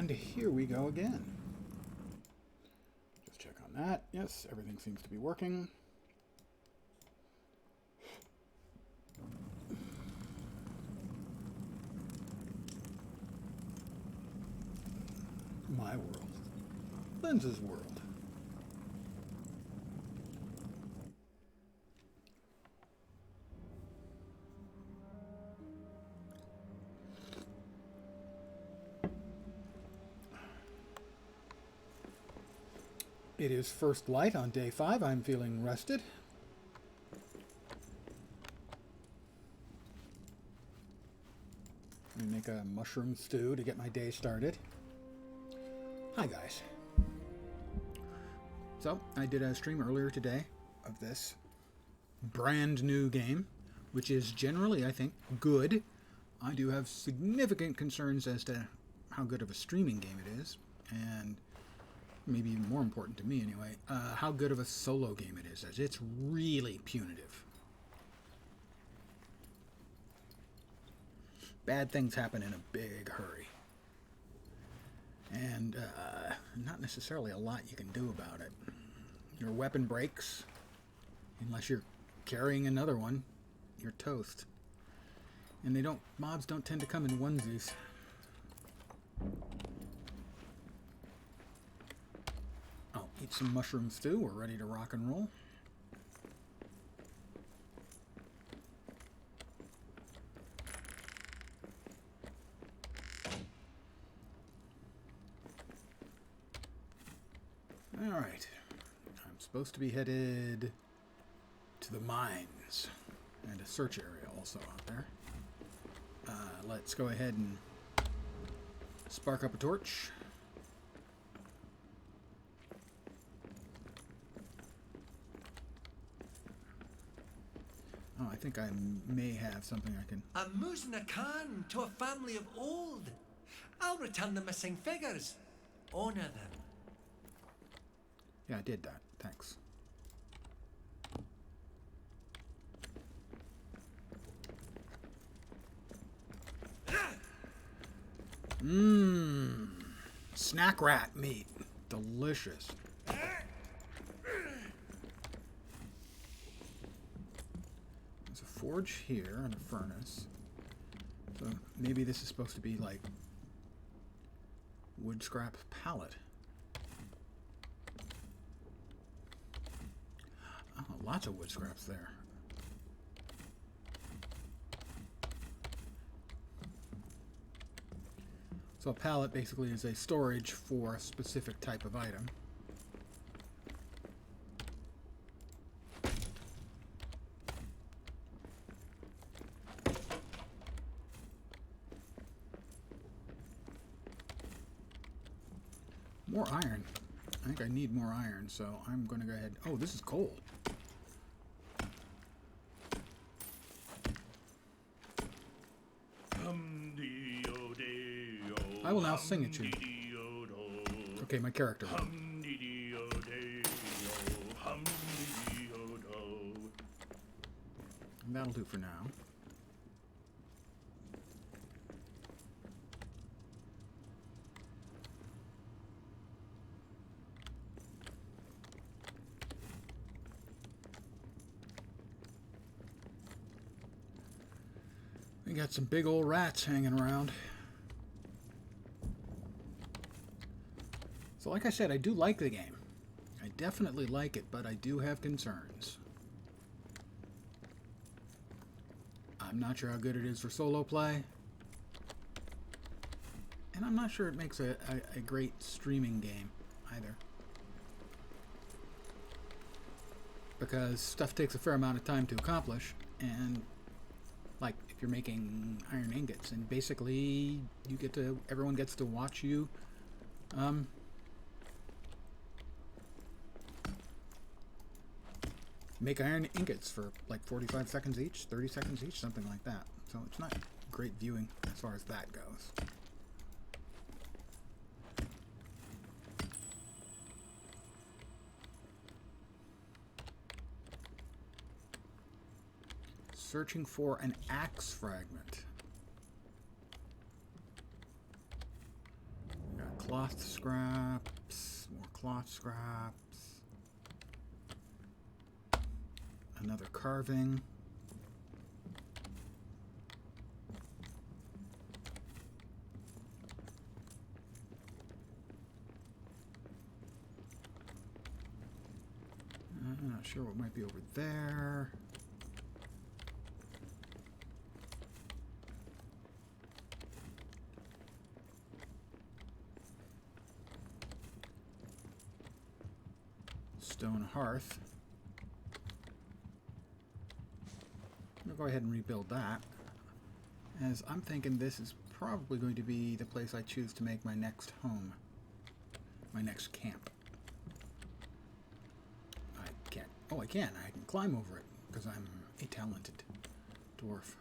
And here we go again. Just check on that. Yes, everything seems to be working. My world. Linz's world. It is first light on day 5. I'm feeling rested. Let me make a mushroom stew to get my day started. Hi guys. So, I did a stream earlier today of this brand new game, which is generally, I think, good. I do have significant concerns as to how good of a streaming game it is, and maybe even more important to me anyway, how good of a solo game it is, as it's really punitive. Bad things happen in a big hurry. And not necessarily a lot you can do about it. Your weapon breaks, unless you're carrying another one, you're toast. And mobs don't tend to come in onesies. I'll eat some mushroom stew. We're ready to rock and roll. Alright. I'm supposed to be headed to the mines. And a search area also out there. Let's go ahead and spark up a torch. Oh, I think I may have something I can... I'm moosing a can to a family of old. I'll return the missing figures. Honour them. Yeah, I did that. Thanks. Mmm. Snack rat meat. Delicious. There's a forge here and a furnace. So maybe this is supposed to be like wood scrap pallet. Oh, lots of wood scraps there. So a pallet basically is a storage for a specific type of item. More iron. I think I need more iron, so I'm going to go ahead. Oh, this is coal. I will now sing at you. Okay, my character. And that'll do for now. We got some big old rats hanging around. So like I said, I do like the game. I definitely like it, but I do have concerns. I'm not sure how good it is for solo play. And I'm not sure it makes a great streaming game either. Because stuff takes a fair amount of time to accomplish, and like if you're making iron ingots, and basically everyone gets to watch you make iron ingots for like 45 seconds each, 30 seconds each, something like that. So it's not great viewing as far as that goes. Searching for an axe fragment. Got cloth scraps. More cloth scraps. Another carving. I'm not sure what might be over there. Stone hearth. I'm going to go ahead and rebuild that, as I'm thinking this is probably going to be the place I choose to make my next home, my next camp. I can't. Oh, I can. I can climb over it because I'm a talented dwarf.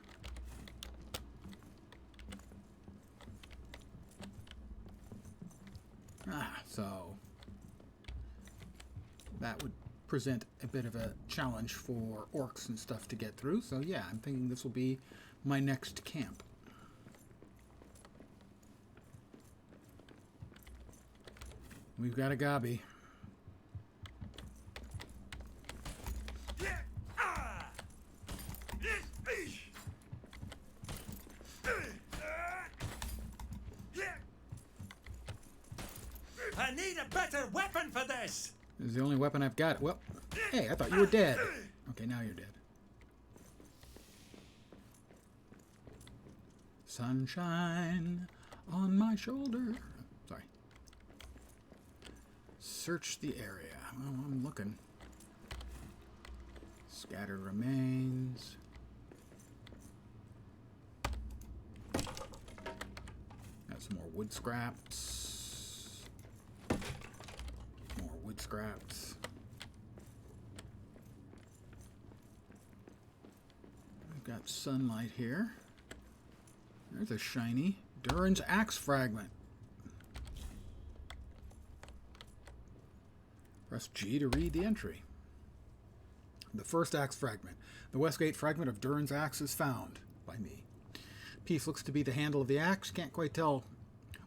So that would present a bit of a challenge for orcs and stuff to get through. So yeah, I'm thinking this will be my next camp. We've got a gobby. I need a better weapon for this! This is the only weapon I've got. Well, hey, I thought you were dead. Okay, now you're dead. Sunshine on my shoulder. Sorry. Search the area. Well, I'm looking. Scattered remains. Got some more wood scraps. More wood scraps. We've got sunlight here. There's a shiny Durin's axe fragment. Press G to read the entry. The first axe fragment. The Westgate fragment of Durin's axe is found by me. Piece looks to be the handle of the axe. Can't quite tell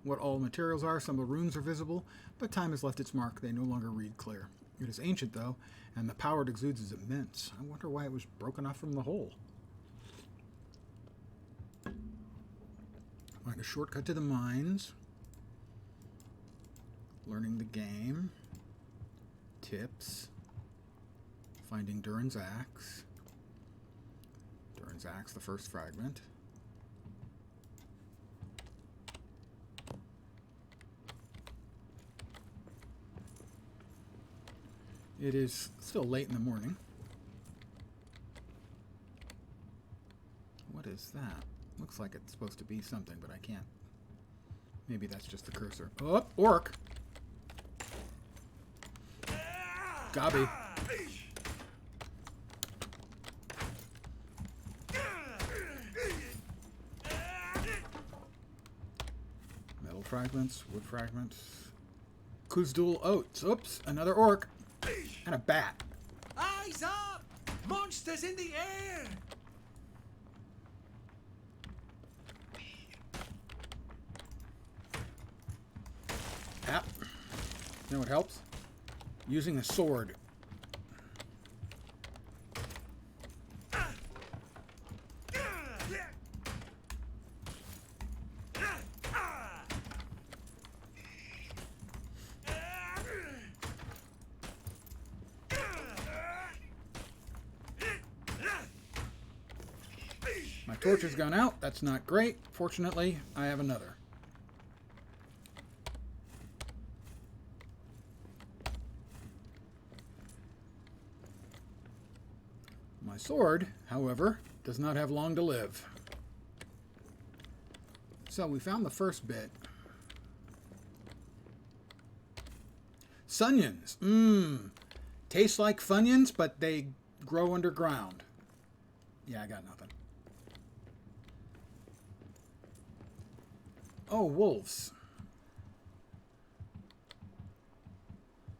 what all materials are. Some of the runes are visible, but time has left its mark. They no longer read clear. It is ancient, though, and the power it exudes is immense. I wonder why it was broken off from the hole. Find a shortcut to the mines. Learning the game. Tips. Finding Durin's axe. Durin's axe, the first fragment. It is still late in the morning. What is that? Looks like it's supposed to be something, but I can't. Maybe that's just the cursor. Oh, orc! Gobby. Metal fragments, wood fragments. Kuzdul oats. Oops, another orc. And a bat. Eyes up! Monsters in the air! Yep. You know what helps? Using a sword. My torch has gone out. That's not great. Fortunately, I have another. My sword, however, does not have long to live. So we found the first bit. Sunions. Taste like Funyuns, but they grow underground. Yeah, I got nothing. Oh, wolves.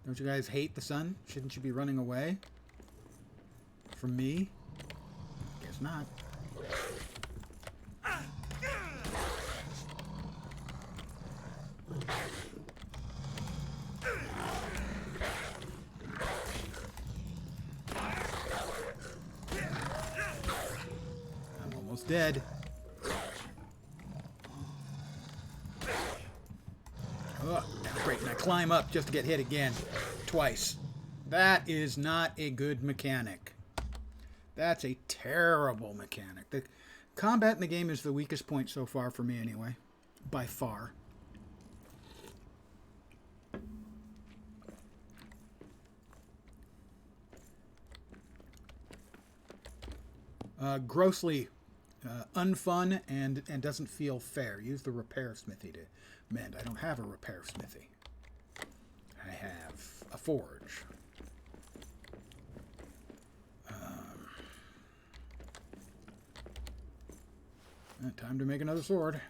Don't you guys hate the sun? Shouldn't you be running away from me? Guess not. dead. Oh, great. And I climb up just to get hit again. Twice. That is not a good mechanic. That's a terrible mechanic. The combat in the game is the weakest point so far for me anyway. By far. Grossly unfun and doesn't feel fair. Use the repair smithy to mend. I don't have a repair smithy. I have a forge. Time to make another sword.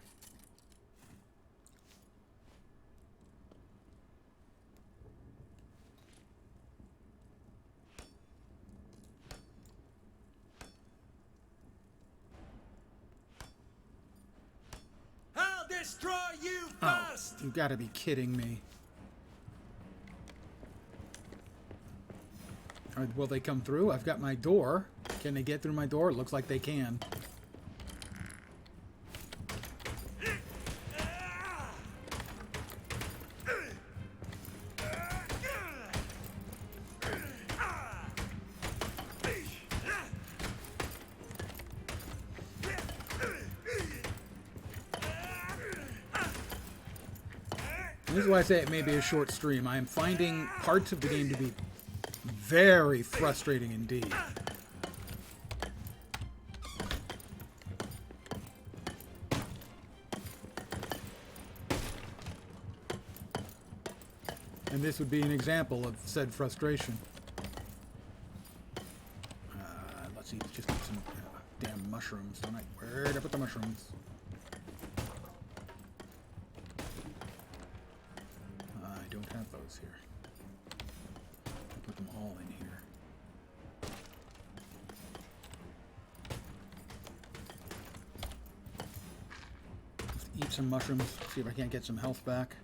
I'll destroy you Oh, first! you gotta be kidding me. Will they come through? I've got my door. Can they get through my door? It looks like they can. This is why I say it may be a short stream. I am finding parts of the game to be very frustrating indeed. And this would be an example of said frustration. Let's see, just get some damn mushrooms, don't I? Where'd I put the mushrooms? I don't have those here. I'll put them all in here. Just eat some mushrooms, see if I can't get some health back.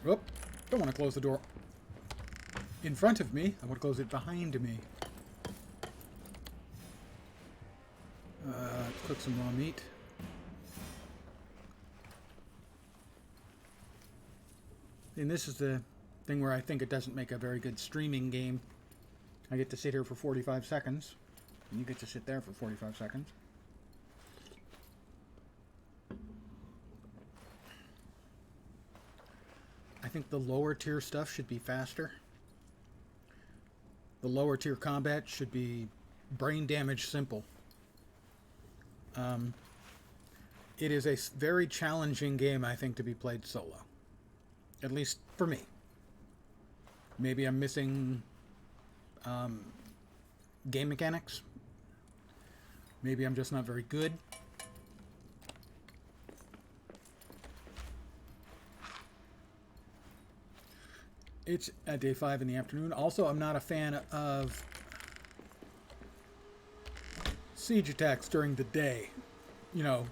Whoop. Don't want to close the door in front of me. I want to close it behind me. Let's cook some raw meat. And this is the thing where I think it doesn't make a very good streaming game. I get to sit here for 45 seconds. And you get to sit there for 45 seconds. I think the lower tier stuff should be faster. The lower tier combat should be brain damage simple. It is a very challenging game, I think, to be played solo. At least for me. Maybe I'm missing game mechanics. Maybe I'm just not very good. It's at day 5 in the afternoon. Also, I'm not a fan of siege attacks during the day. You know,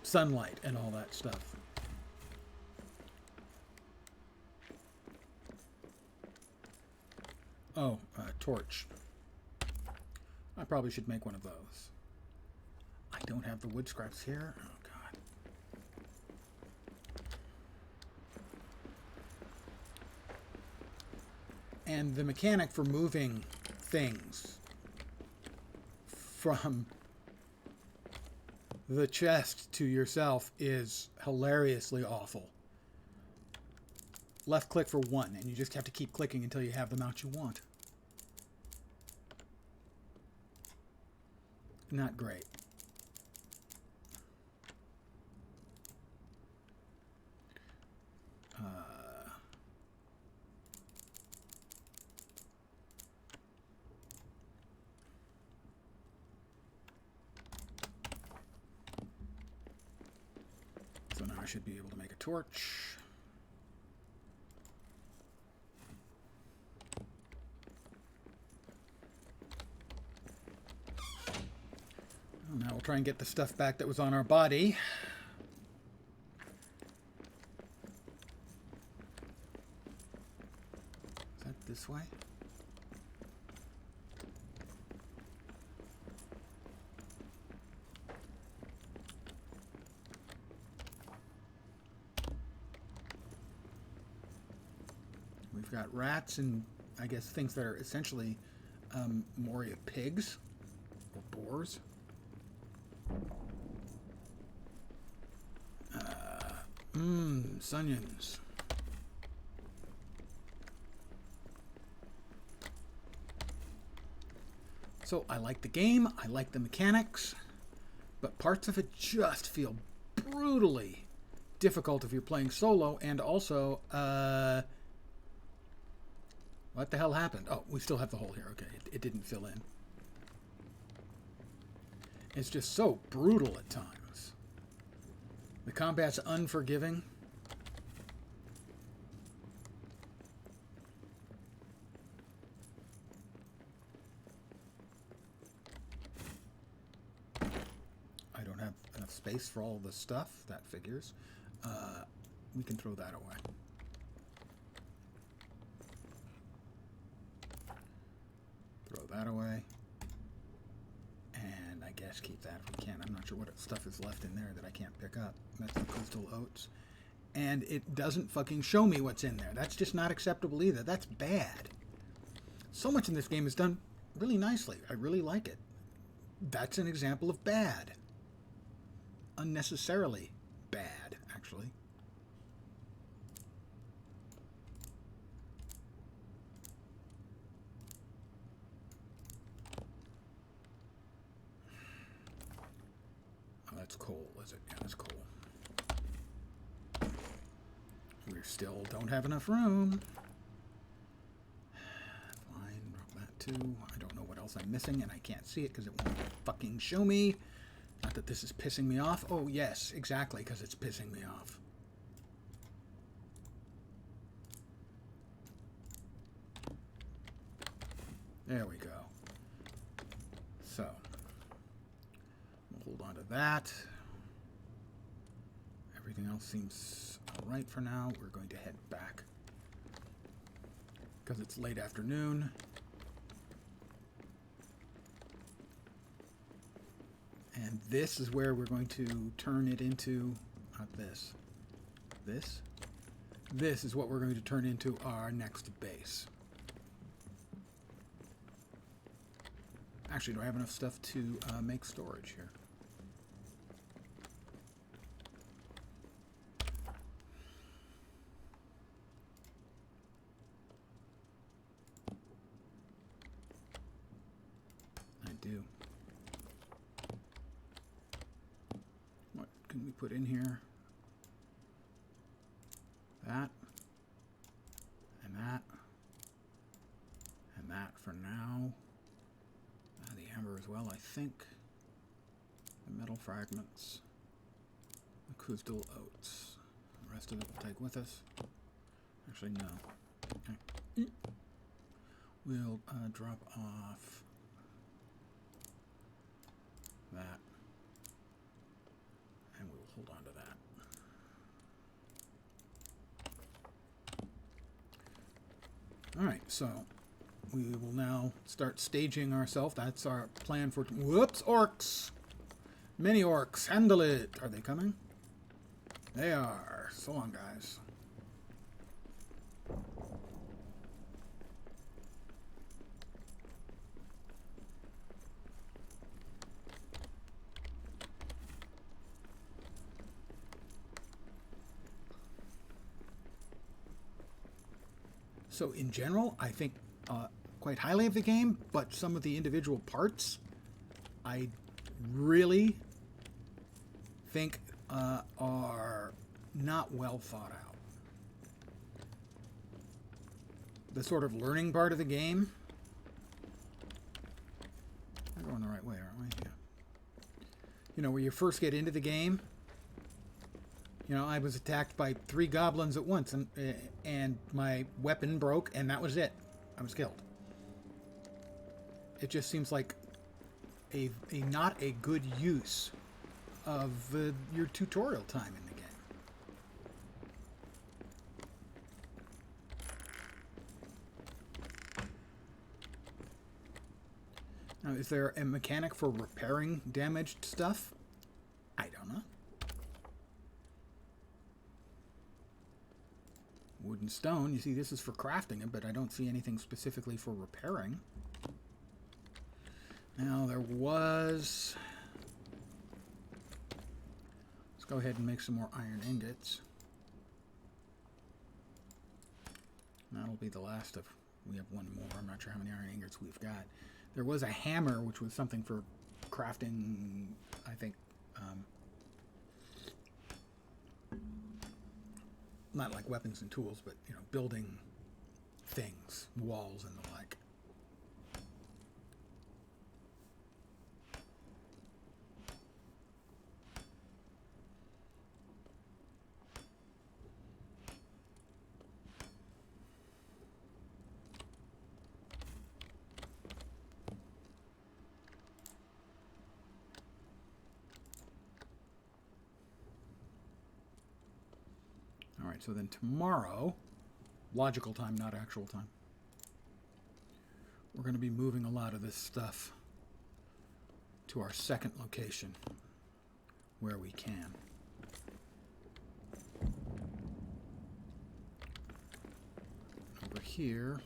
sunlight and all that stuff. Oh, torch. I probably should make one of those. I don't have the wood scraps here. Oh, God. And the mechanic for moving things from the chest to yourself is hilariously awful. Left click for one, and you just have to keep clicking until you have the mount you want. Not great. So now I should be able to make a torch. Well, now we'll try and get the stuff back that was on our body. Is that this way? We've got rats and, I guess, things that are essentially Moria pigs or boars. Sunions. So I like the game, I like the mechanics, but parts of it just feel brutally difficult if you're playing solo, and also, what the hell happened? Oh, we still have the hole here. Okay, it didn't fill in. It's just so brutal at times. The combat's unforgiving. I don't have enough space for all the stuff. That figures. We can throw that away. Throw that away. And I guess keep that if we can. I'm not sure what stuff is left in there that I can't pick up. That's the crystal oats. And it doesn't fucking show me what's in there. That's just not acceptable either. That's bad. So much in this game is done really nicely. I really like it. That's an example of bad. Unnecessarily bad, actually. Oh, that's coal, is it? Yeah, that's coal. We still don't have enough room. Fine, drop that too. I don't know what else I'm missing, and I can't see it because it won't fucking show me. Not that this is pissing me off. Oh, yes, exactly, because it's pissing me off. There we go. So, we'll hold on to that. Everything else seems all right for now. We're going to head back because it's late afternoon. And this is where we're going to turn it into, not this, this. This is what we're going to turn into our next base. Actually, do I have enough stuff to make storage here? I do. What can we put in here? That. And that. And that for now. The amber as well, I think. The metal fragments. The crystal oats. The rest of it we'll take with us. Actually, no. Okay. We'll drop off that. And we'll hold on to that. Alright, so we will now start staging ourselves. That's our plan for... Whoops! Orcs! Many orcs. Handle it! Are they coming? They are. So long, guys. So in general, I think quite highly of the game, but some of the individual parts I really think are not well thought out. The sort of learning part of the game. We're going the right way, aren't we? Yeah. You know, where you first get into the game, You know, I was attacked by 3 goblins at once, and my weapon broke, and that was it. I was killed. It just seems like a not a good use of your tutorial time in the game. Now, is there a mechanic for repairing damaged stuff? I don't know. Wood and stone. You see, this is for crafting it, but I don't see anything specifically for repairing. Now, there was... Let's go ahead and make some more iron ingots. That'll be the last of... We have one more. I'm not sure how many iron ingots we've got. There was a hammer, which was something for crafting, I think, not like weapons and tools, but, you know, building things, walls and the like. Alright, so then tomorrow, logical time, not actual time, we're going to be moving a lot of this stuff to our second location where we can. Over here,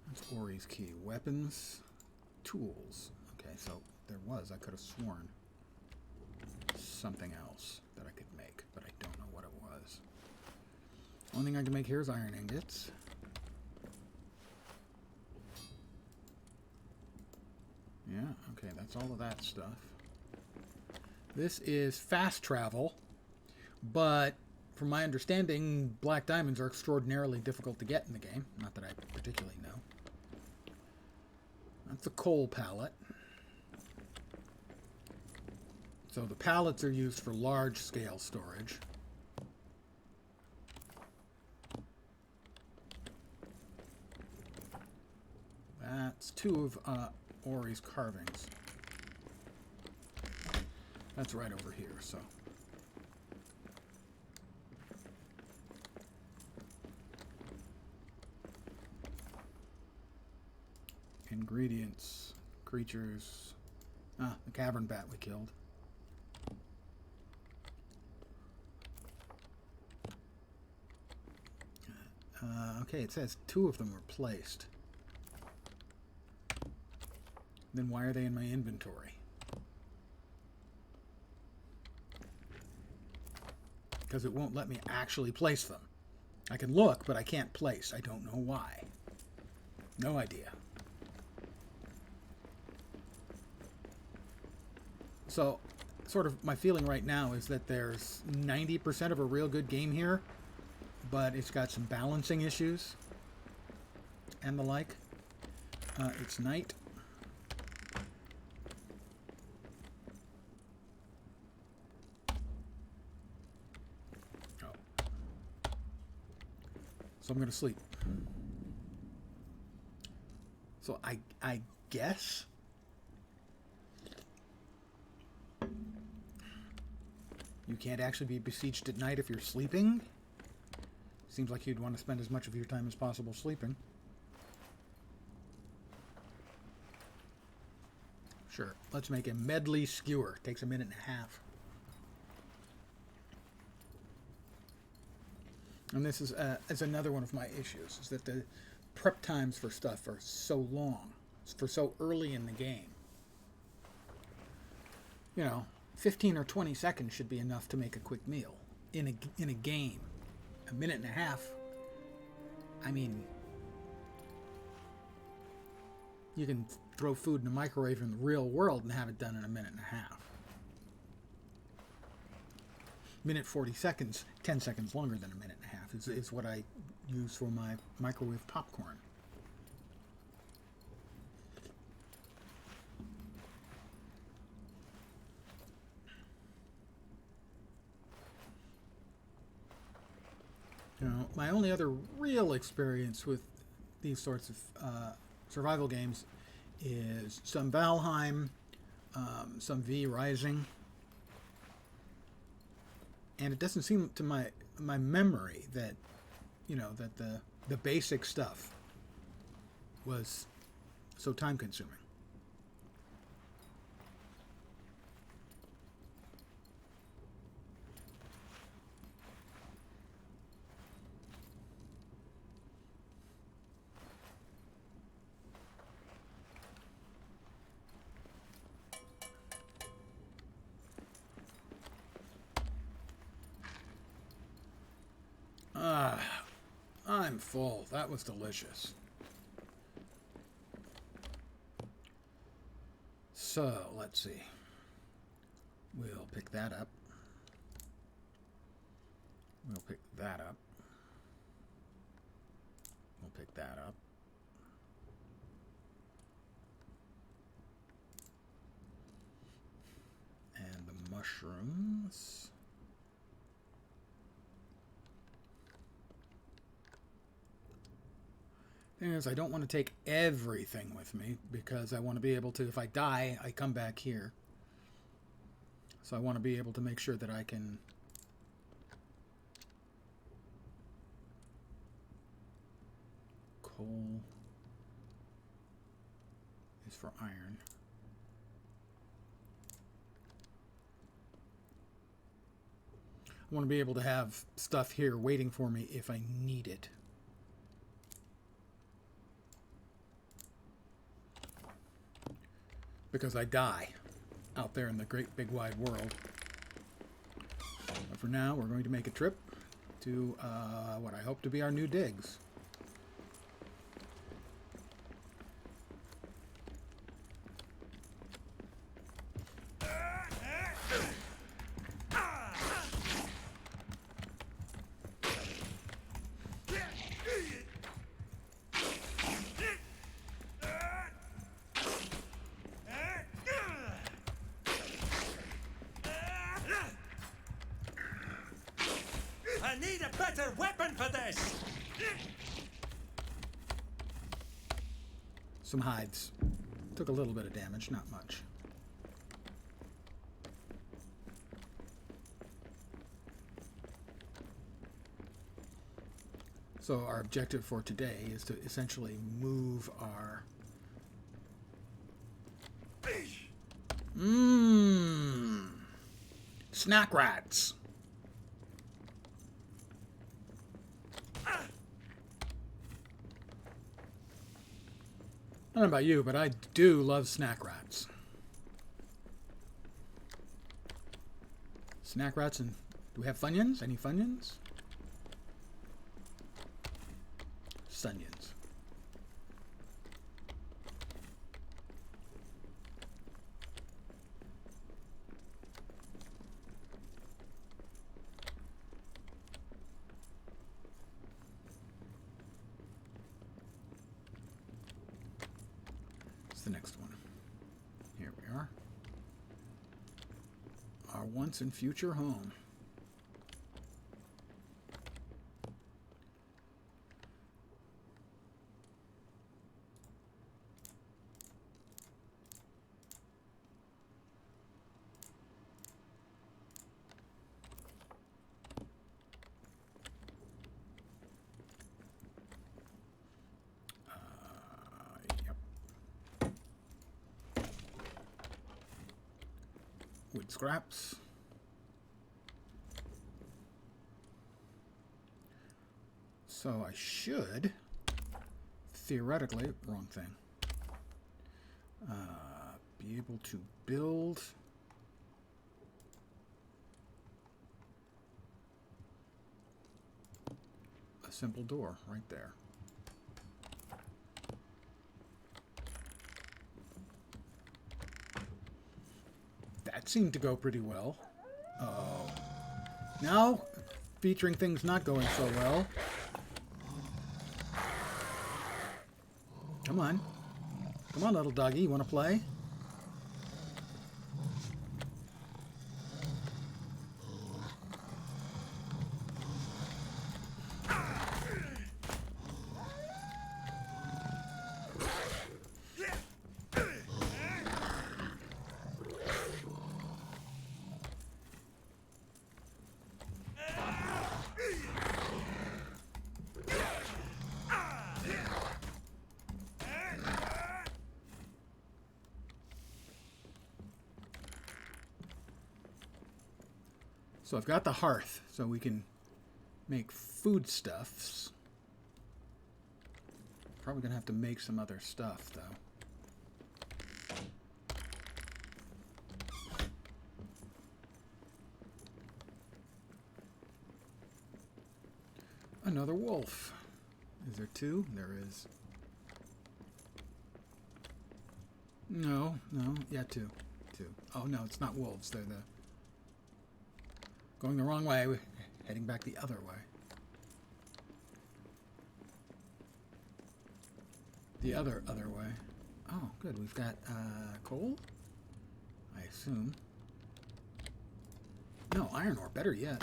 that's Ori's key. Weapons, tools. Okay, so there was, I could have sworn, something else that I could make, but I don't know what it was. Only thing I can make here is iron ingots. Yeah, okay, that's all of that stuff. This is fast travel, but from my understanding, black diamonds are extraordinarily difficult to get in the game. Not that I particularly know. That's a coal pallet. So the pallets are used for large-scale storage. That's 2 of Ori's carvings. That's right over here, so. Ingredients, creatures. Ah, the cavern bat we killed. Okay, it says 2 of them were placed. Then why are they in my inventory? Because it won't let me actually place them. I can look, but I can't place. I don't know why. No idea. So, sort of my feeling right now is that there's 90% of a real good game here, but it's got some balancing issues and the like. It's night. So I'm going to sleep. So I guess you can't actually be besieged at night if you're sleeping. Seems like you'd want to spend as much of your time as possible sleeping. Sure. Let's make a medley skewer. Takes a minute and a half. And this is another one of my issues, is that the prep times for stuff are so long, for so early in the game. You know, 15 or 20 seconds should be enough to make a quick meal in a game. A minute and a half, I mean, you can throw food in a microwave in the real world and have it done in a minute and a half. Minute 40 seconds, 10 seconds longer than a minute and a half is what I use for my microwave popcorn. You know, my only other real experience with these sorts of survival games is some Valheim, some V Rising, and it doesn't seem to my memory that that the basic stuff was so time consuming. I'm full. That was delicious. So, let's see. We'll pick that up. We'll pick that up. We'll pick that up. And the mushrooms. Thing is, I don't want to take everything with me because I want to be able to, if I die, I come back here. So I want to be able to make sure that I can coal is for iron. I want to be able to have stuff here waiting for me if I need it. Because I die out there in the great big wide world. But for now, we're going to make a trip to what I hope to be our new digs. I need a better weapon for this! Some hides. Took a little bit of damage, not much. So our objective for today is to essentially move our... Snack rats! I don't know about you, but I do love snack rats. Snack rats, and do we have Funyuns? Any Funyuns? Sunyuns. The next one. Here we are. Our once and future home. Wood scraps. So I should, theoretically, wrong thing, be able to build a simple door right there. That seemed to go pretty well. Uh-oh. Now, featuring things not going so well. Come on. Come on, little doggy. You want to play? So I've got the hearth, so we can make foodstuffs. Probably gonna have to make some other stuff, though. Another wolf. Is there two? There is. No. Yeah, two. Oh, no, it's not wolves. They're the... Going the wrong way. We're heading back the other way. The other way. Oh, good. We've got coal, I assume. No, iron ore. Better yet.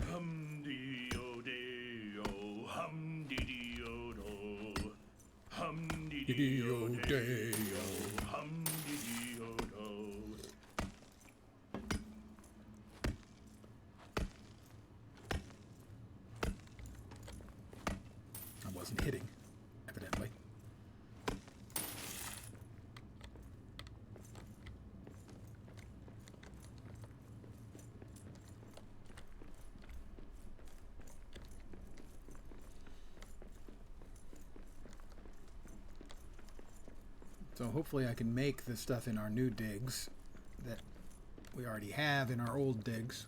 Hum-dee-o-dee-o, hum-dee-dee-o-do, Hum-dee-dee-o-dee-o, hum-dee-dee-o-do. I wasn't hitting, evidently. So hopefully I can make the stuff in our new digs that we already have in our old digs.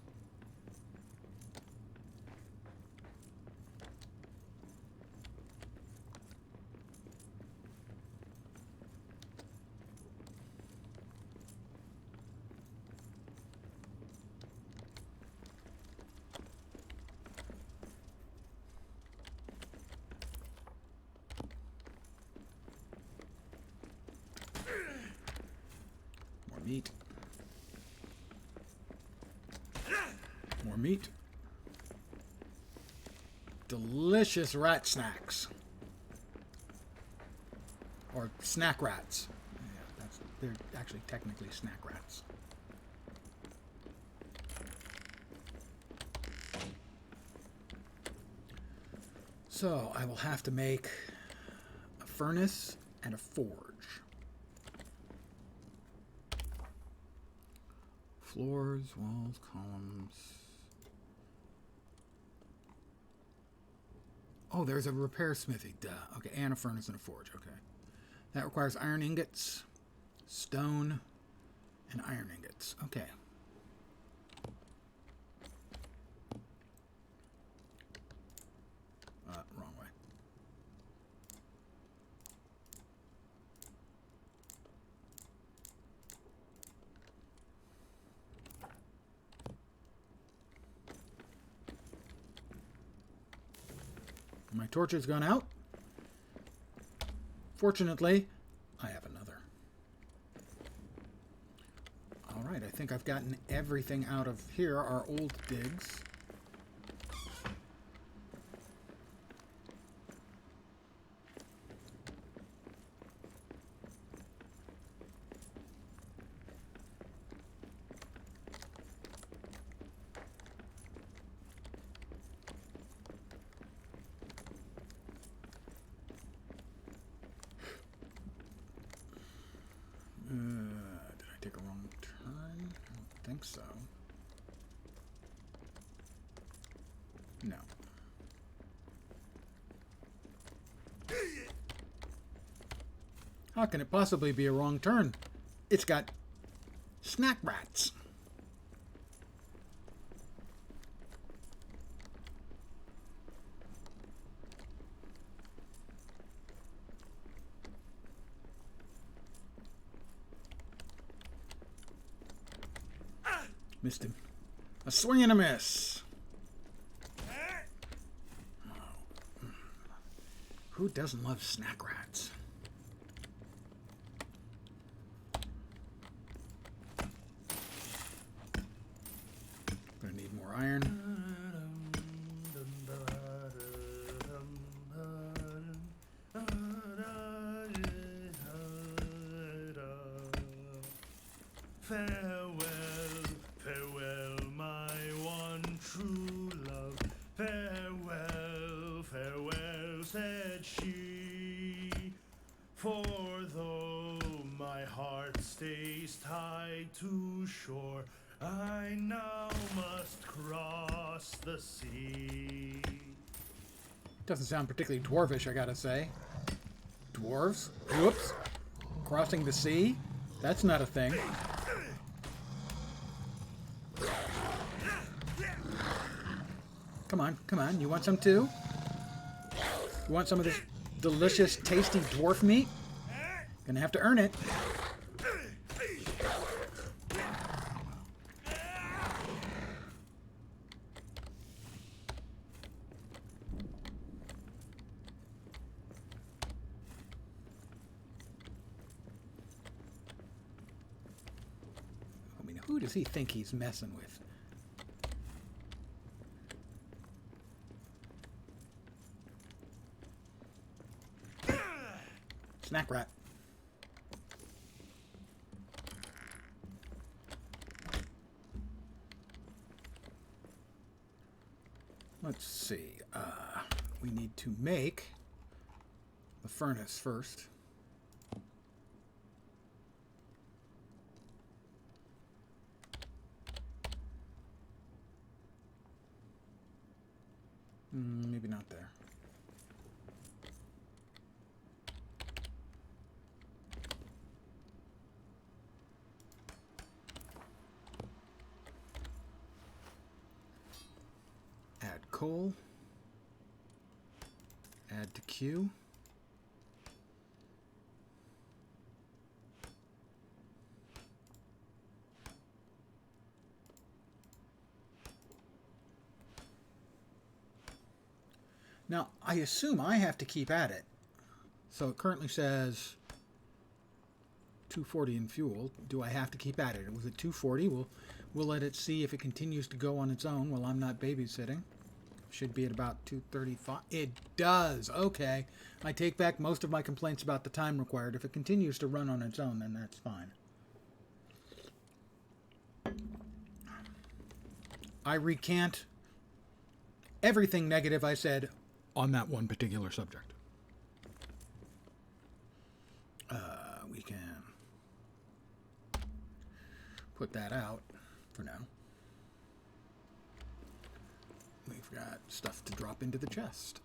Meat. More meat. Delicious rat snacks. Or snack rats. Yeah, they're actually technically snack rats. So I will have to make a furnace and a forge. Floors, walls, columns. Oh, there's a repair smithy. Duh. Okay, and a furnace and a forge. Okay. That requires iron ingots, stone, and iron ingots. Okay. Wrong way. My torch has gone out. Fortunately, I have another. All right, I think I've gotten everything out of here, our old digs. Did I take a wrong turn? I don't think so. No. How can it possibly be a wrong turn? It's got snack rats. Missed him. A swing and a miss. Oh. Who doesn't love snack rats? Gonna need more iron. Farewell, farewell, my one true love. Farewell, farewell, said she. For though my heart stays tied to shore. I now must cross the sea. Doesn't sound particularly dwarvish, I gotta say. Dwarves? Whoops. Crossing the sea? That's not a thing. Come on, come on. You want some too? You want some of this delicious, tasty dwarf meat? Gonna have to earn it. I mean, who does he think he's messing with? Snack rat. Let's see. We need to make the furnace first. Maybe not there. Add coal. Add to queue. Now, I assume I have to keep at it. So it currently says 240 in fuel. Do I have to keep at it? Was it 240? We'll let it see if it continues to go on its own while I'm not babysitting. Should be at about 235. It does. Okay. I take back most of my complaints about the time required. If it continues to run on its own, then that's fine. I recant everything negative I said on that one particular subject. We can put that out for now. We've got stuff to drop into the chest.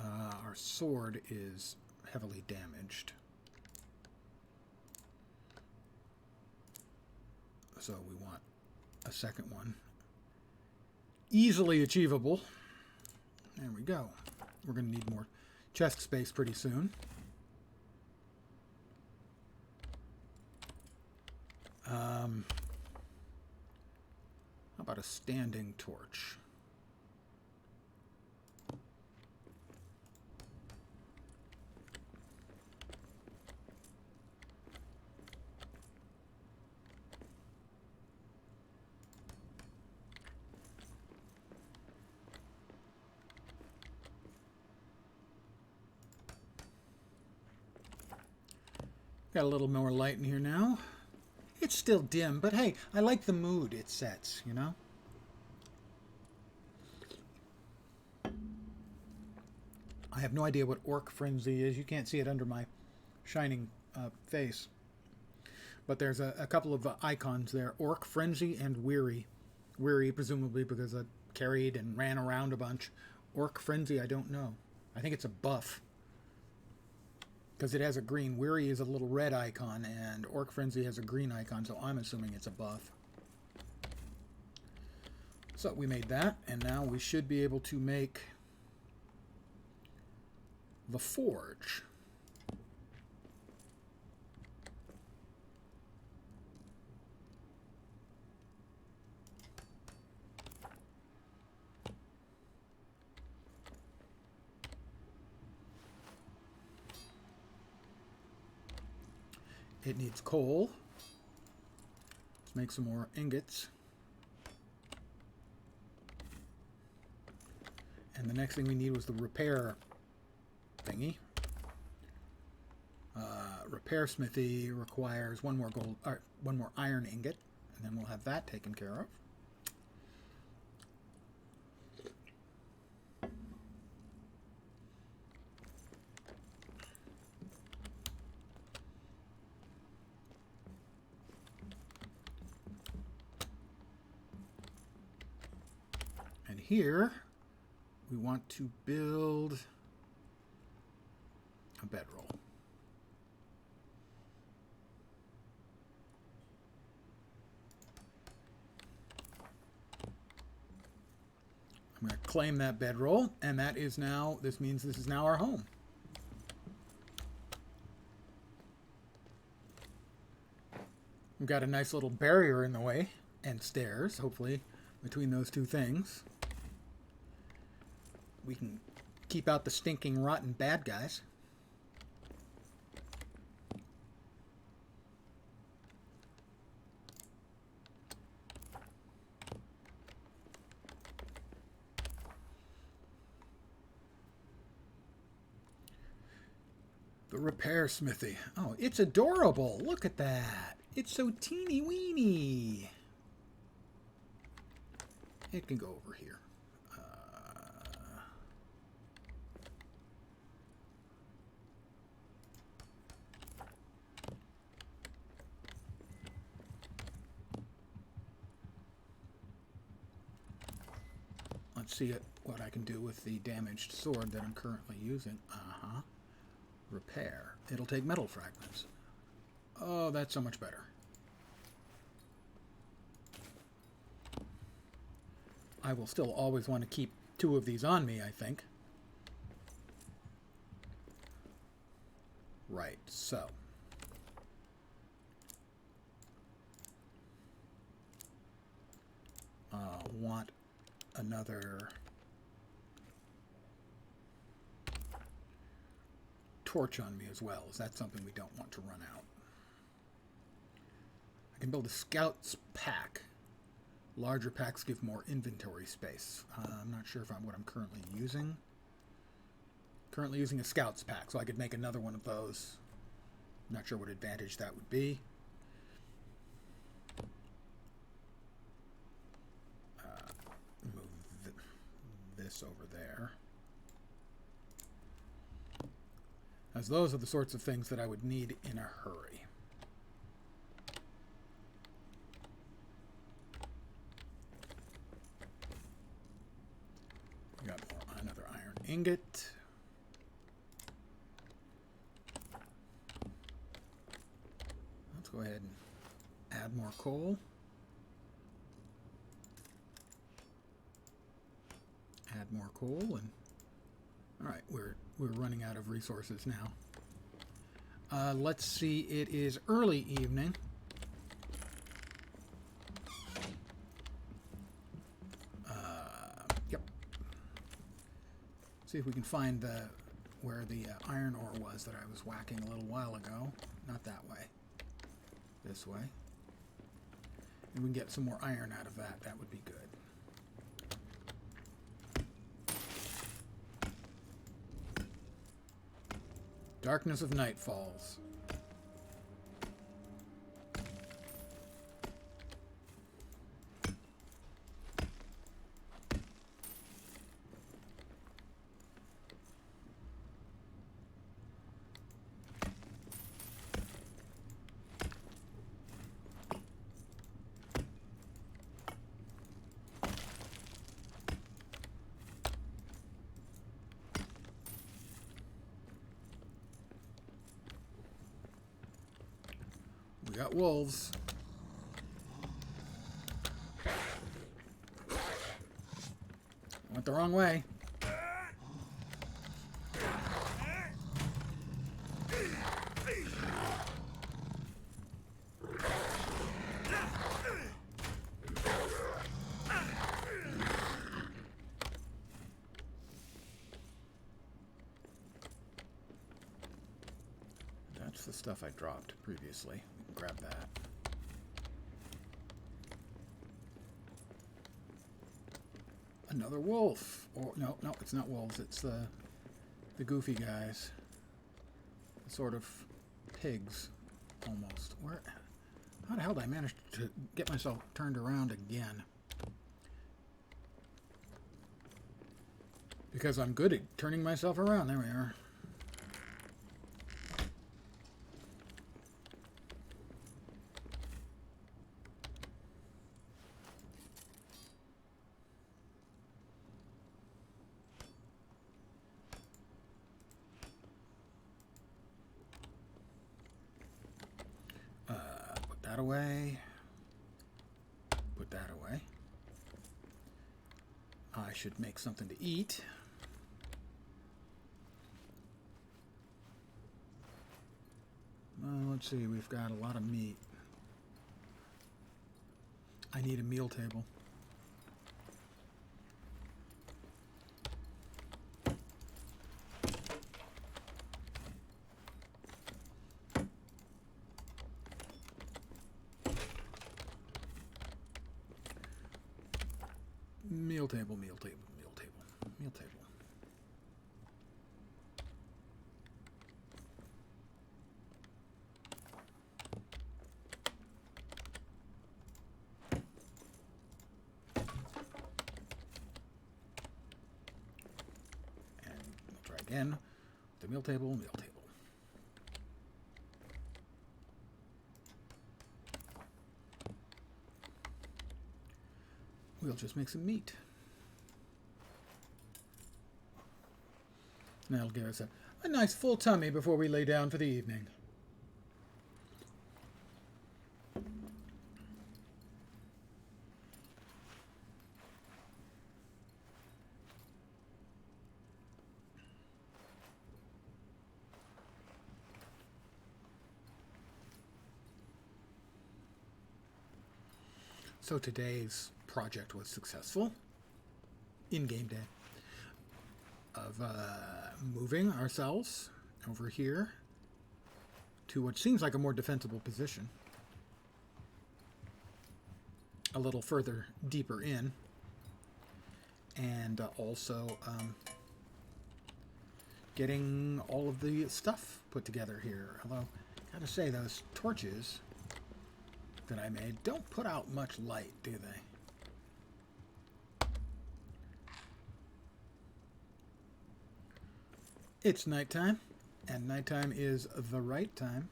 Our sword is heavily damaged. So we want a second one. Easily achievable. There we go. We're going to need more chest space pretty soon. How about a standing torch? Got a little more light in here now. It's still dim, but hey, I like the mood it sets, you know? I have no idea what Orc Frenzy is. You can't see it under my shining face. But there's a couple of icons there. Orc Frenzy and Weary. Weary, presumably because I carried and ran around a bunch. Orc Frenzy, I don't know. I think it's a buff. Because it has a green. Weary is a little red icon, and Orc Frenzy has a green icon, so I'm assuming it's a buff. So we made that, and now we should be able to make the forge. It needs coal. Let's make some more ingots. And the next thing we need was the repair thingy. Repair smithy requires one more iron ingot, and then we'll have that taken care of. here, we want to build a bedroll. I'm going to claim that bedroll, and that is now, this means this is now our home. We've got a nice little barrier in the way, and stairs, hopefully, between those two things. We can keep out the stinking, rotten bad guys. The repair smithy. Oh, it's adorable. Look at that. It's so teeny weeny. It can go over here. Let's see what I can do with the damaged sword that I'm currently using. Repair. It'll take metal fragments. Oh, that's so much better. I will still always want to keep 2 of these on me, I think. Right, so. Want another torch on me as well. Is that something we don't want to run out? I can build a scout's pack. Larger packs give more inventory space. I'm not sure if what I'm currently using. Currently using a scout's pack, so I could make another one of those. Not sure what advantage that would be. Move this over there. As those are the sorts of things that I would need in a hurry. We got another iron ingot. Let's go ahead and add more coal. Add more coal, and all right, we're running out of resources now. Let's see, it is early evening. Yep. See if we can find where the iron ore was that I was whacking a little while ago. Not that way. This way. And we can get some more iron out of that. That would be good. Darkness of night falls. We got wolves. Went the wrong way. That's the stuff I dropped previously. We can grab that. Another wolf. Or no, it's not wolves. It's the goofy guys. Sort of pigs, almost. How the hell did I manage to get myself turned around again? Because I'm good at turning myself around. There we are. away. Put that away. I should make something to eat. Well, let's see. We've got a lot of meat. I need a meal table. Meal table, meal table, meal table, meal table. And we'll try again. The meal table, meal table. We'll just make some meat. That'll give us a nice full tummy before we lay down for the evening. So today's project was successful. In-game day. Of moving ourselves over here to what seems like a more defensible position. A little further deeper in. And also getting all of the stuff put together here. Although, gotta say, those torches that I made don't put out much light, do they? It's nighttime, and nighttime is the right time.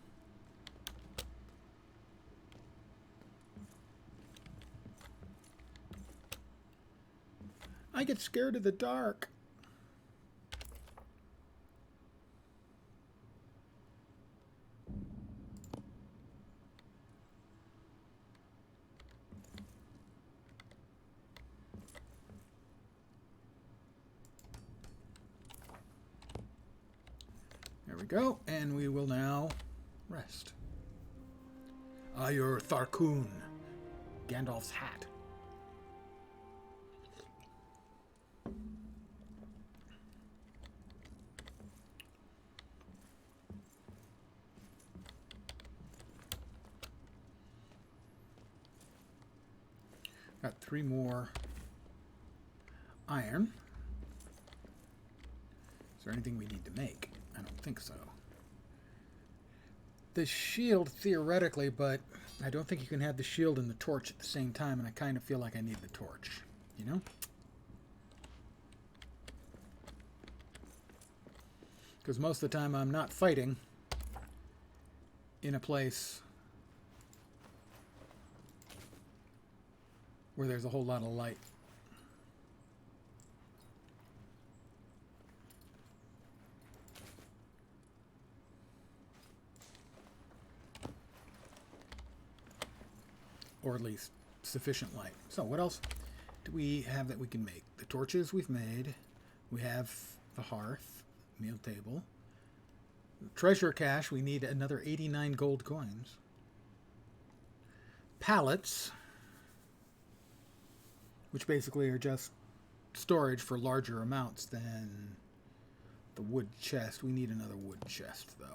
I get scared of the dark. There we go, and we will now rest. Your Tharkoon, Gandalf's hat. Got 3 more iron. Is there anything we need to make? I don't think so. The shield, theoretically, but I don't think you can have the shield and the torch at the same time, and I kind of feel like I need the torch, you know? Because most of the time I'm not fighting in a place where there's a whole lot of light. Or at least sufficient light. So what else do we have that we can make? The torches we've made. We have the hearth, meal table. Treasure cache, we need another 89 gold coins. Pallets, which basically are just storage for larger amounts than the wood chest. We need another wood chest, though.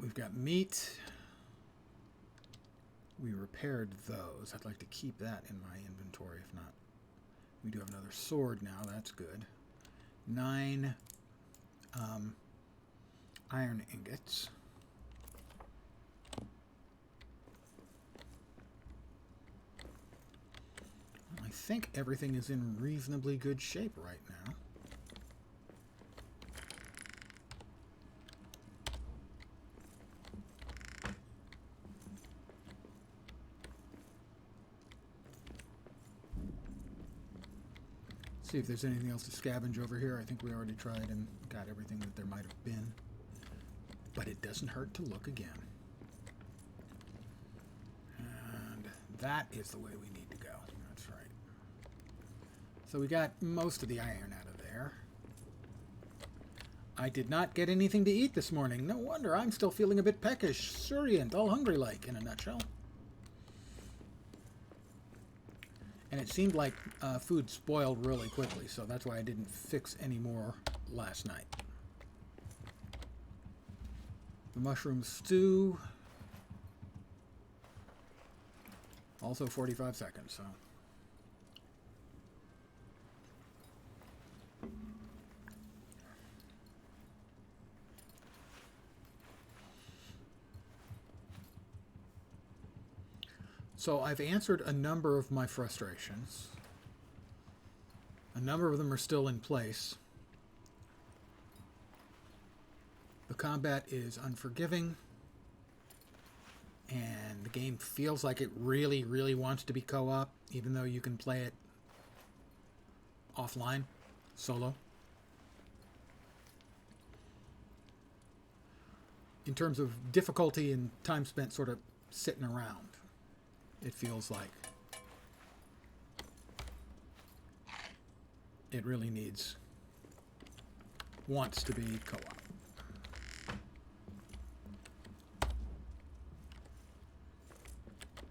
We've got meat. We repaired those. I'd like to keep that in my inventory. If not, we do have another sword now. That's good. 9 iron ingots. I think everything is in reasonably good shape right now. See if there's anything else to scavenge over here. I think we already tried and got everything that there might have been. But it doesn't hurt to look again. And that is the way we need to go. That's right. So we got most of the iron out of there. I did not get anything to eat this morning. No wonder I'm still feeling a bit peckish, surient, all hungry-like, in a nutshell. And it seemed like food spoiled really quickly, so that's why I didn't fix any more last night. The mushroom stew. Also 45 seconds, so. So I've answered a number of my frustrations. A number of them are still in place. The combat is unforgiving. And the game feels like it really, really wants to be co-op, even though you can play it offline, solo. In terms of difficulty and time spent sort of sitting around, it feels like it really wants to be co-op.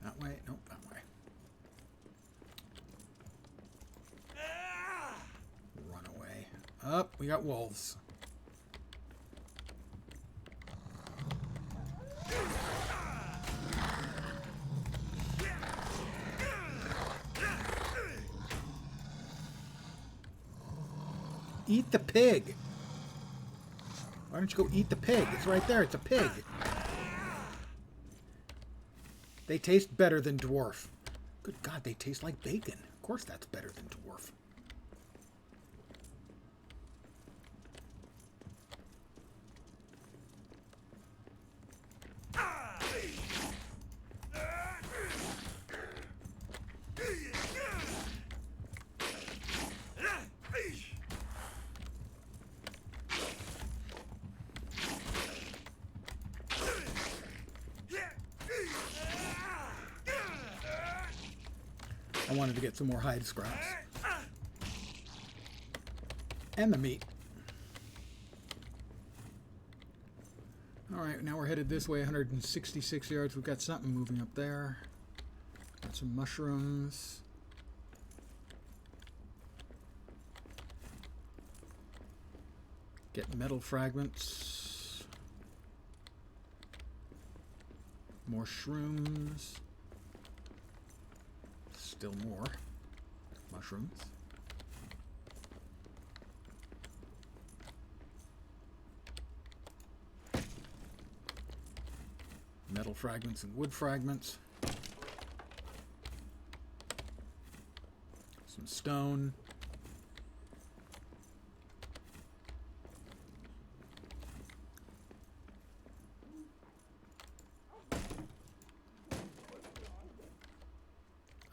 That way? Nope, that way. Run away. Up, we got wolves. Eat the pig. Why don't you go eat the pig? It's right there. It's a pig. They taste better than dwarf. Good God, they taste like bacon. Of course that's better than dwarf. I wanted to get some more hide scraps. And the meat. Alright, now we're headed this way, 166 yards. We've got something moving up there. Got some mushrooms. Get metal fragments. More shrooms. Still more mushrooms. Metal fragments and wood fragments. Some stone.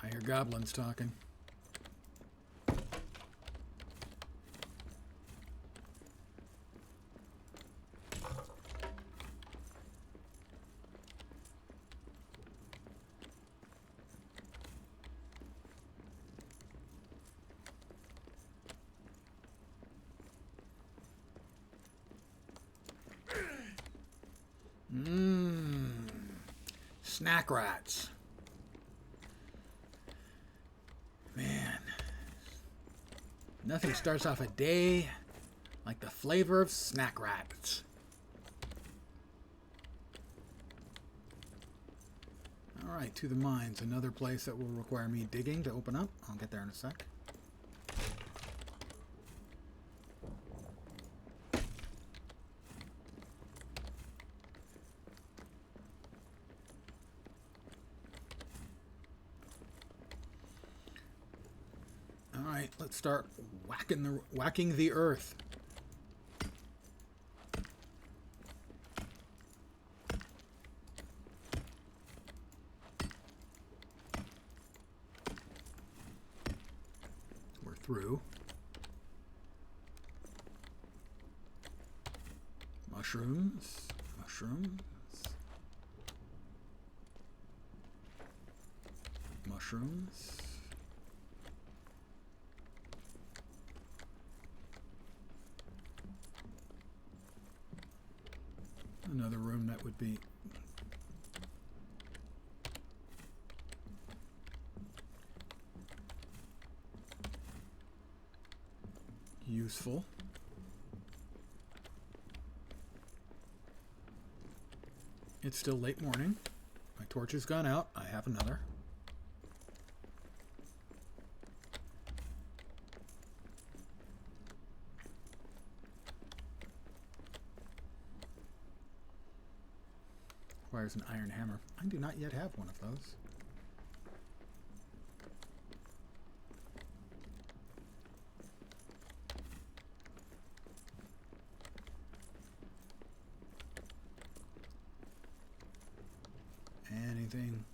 I hear goblins talking. Snack rats. Man, nothing starts off a day like the flavor of snack rats. Alright, to the mines. Another place that will require me digging to open up. I'll get there in a sec. Alright, let's start whacking the earth. We're through. Mushrooms. Mushrooms. Mushrooms. Another room that would be useful. It's still late morning. My torch has gone out. I have another. Requires an iron hammer. I do not yet have one of those. Anything?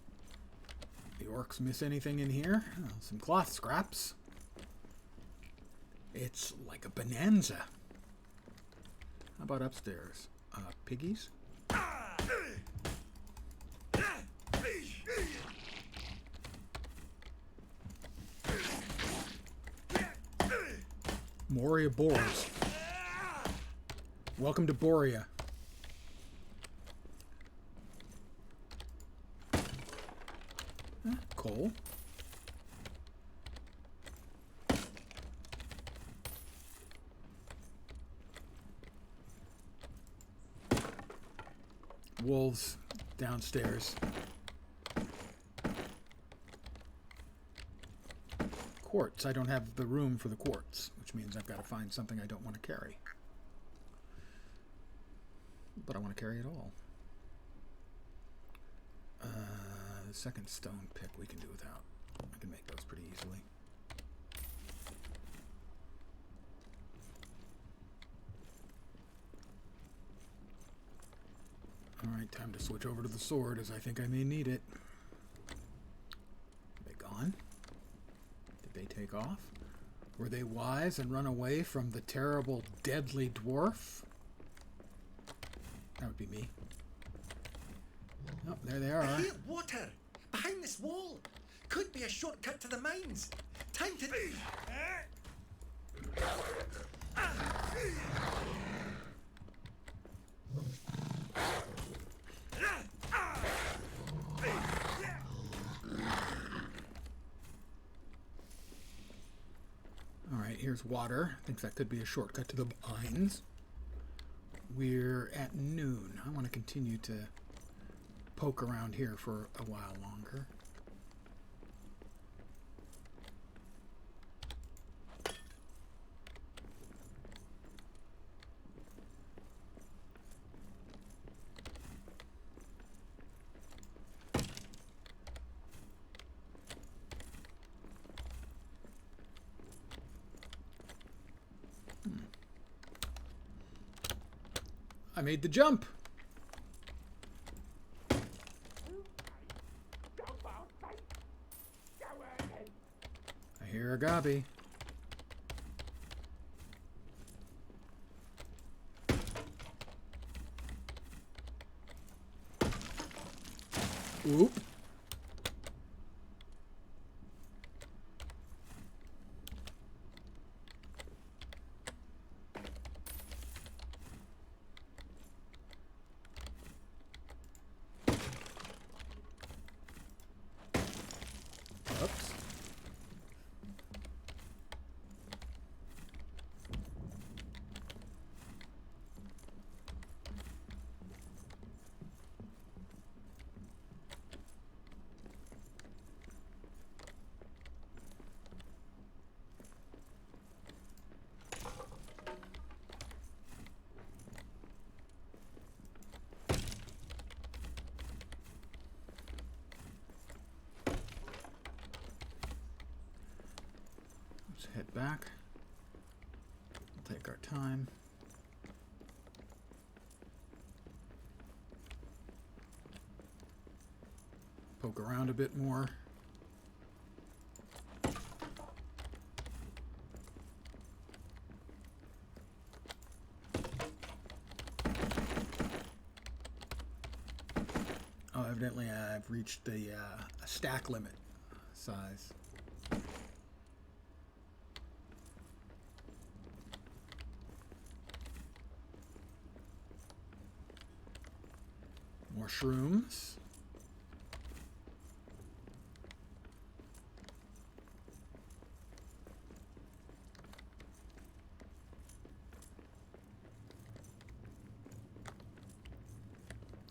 The orcs miss anything in here? Oh, some cloth scraps. It's like a bonanza. How about upstairs? Piggies? Moria boars. Welcome to Boria. Coal. Wolves downstairs. Quartz. I don't have the room for the quartz, which means I've got to find something I don't want to carry. But I want to carry it all. The second stone pick we can do without. I can make those pretty easily. Alright, time to switch over to the sword, as I think I may need it. Are they gone? Did they take off? Were they wise and run away from the terrible, deadly dwarf? That would be me. Oh, there they are. I hear water behind this wall. Could be a shortcut to the mines. Time to... Alright, here's water. I think that could be a shortcut to the mines. We're at noon. I want to continue to poke around here for a while longer. I made the jump. I hear a gobby. Oop. Oops. Let's head back. We'll take our time. Poke around a bit more. reached the stack limit size. More shrooms.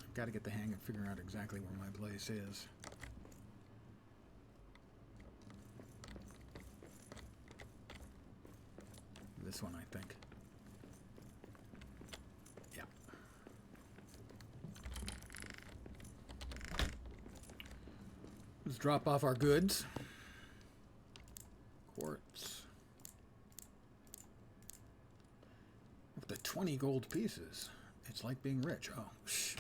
I've got to get the hang of figuring out exactly where my place is. This one, I think. Yeah. Let's drop off our goods. Quartz. Up to 20 gold pieces. It's like being rich. Oh, shh.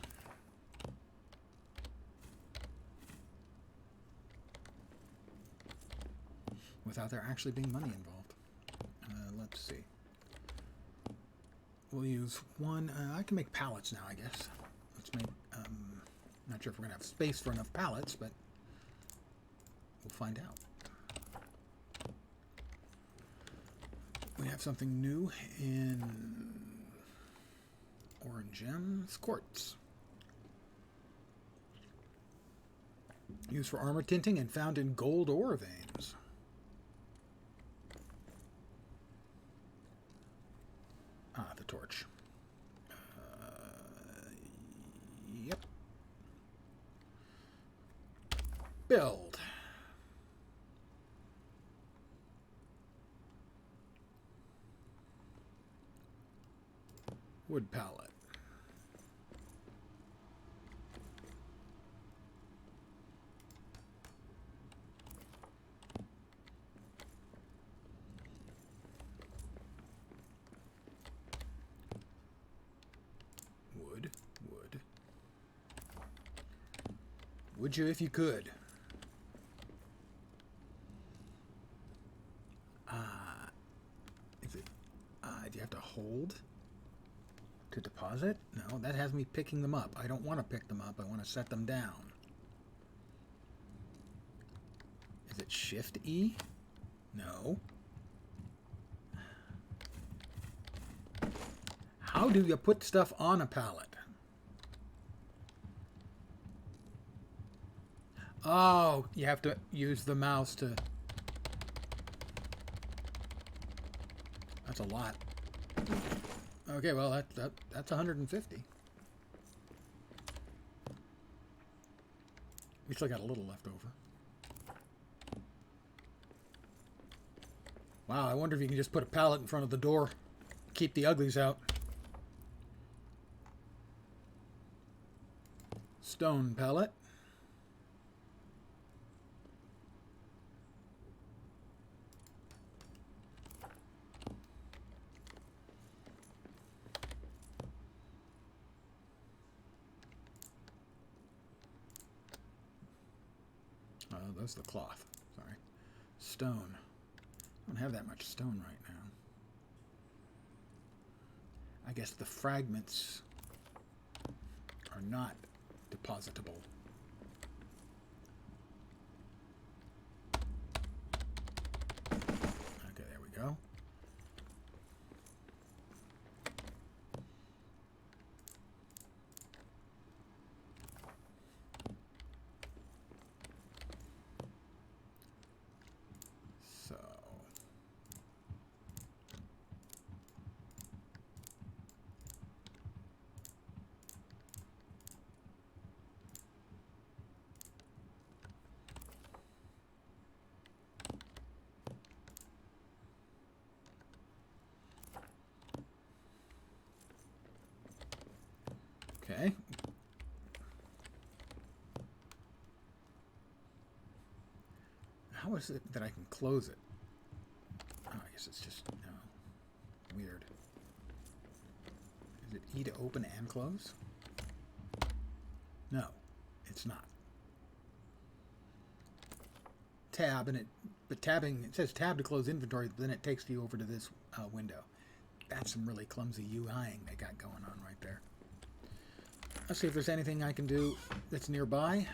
Without there actually being money involved. Let's see. We'll use one. I can make pallets now, I guess. Let's make. Not sure if we're gonna have space for enough pallets, but we'll find out. We have something new in orange gems, quartz. Used for armor tinting and found in gold ore veins. Ah, the torch. Yep. Build. Wood pallet. Wood. Would you if you could? Is it? Do you have to hold to deposit? No, that has me picking them up. I don't want to pick them up. I want to set them down. Is it Shift E? No. How do you put stuff on a pallet? Oh, you have to use the mouse to... That's a lot. Okay, well, that's 150. We still got a little left over. Wow, I wonder if you can just put a pallet in front of the door. Keep the uglies out. Stone pallet. That's the cloth. Sorry. Stone. I don't have that much stone right now. I guess the fragments are not depositable. Okay, there we go. So okay. How is it that I can close it? Oh, I guess it's just weird. Is it E to open and close? No, it's not. Tab but tabbing, it says tab to close inventory, but then it takes you over to this window. That's some really clumsy UIing they got going on right there. Let's see if there's anything I can do that's nearby.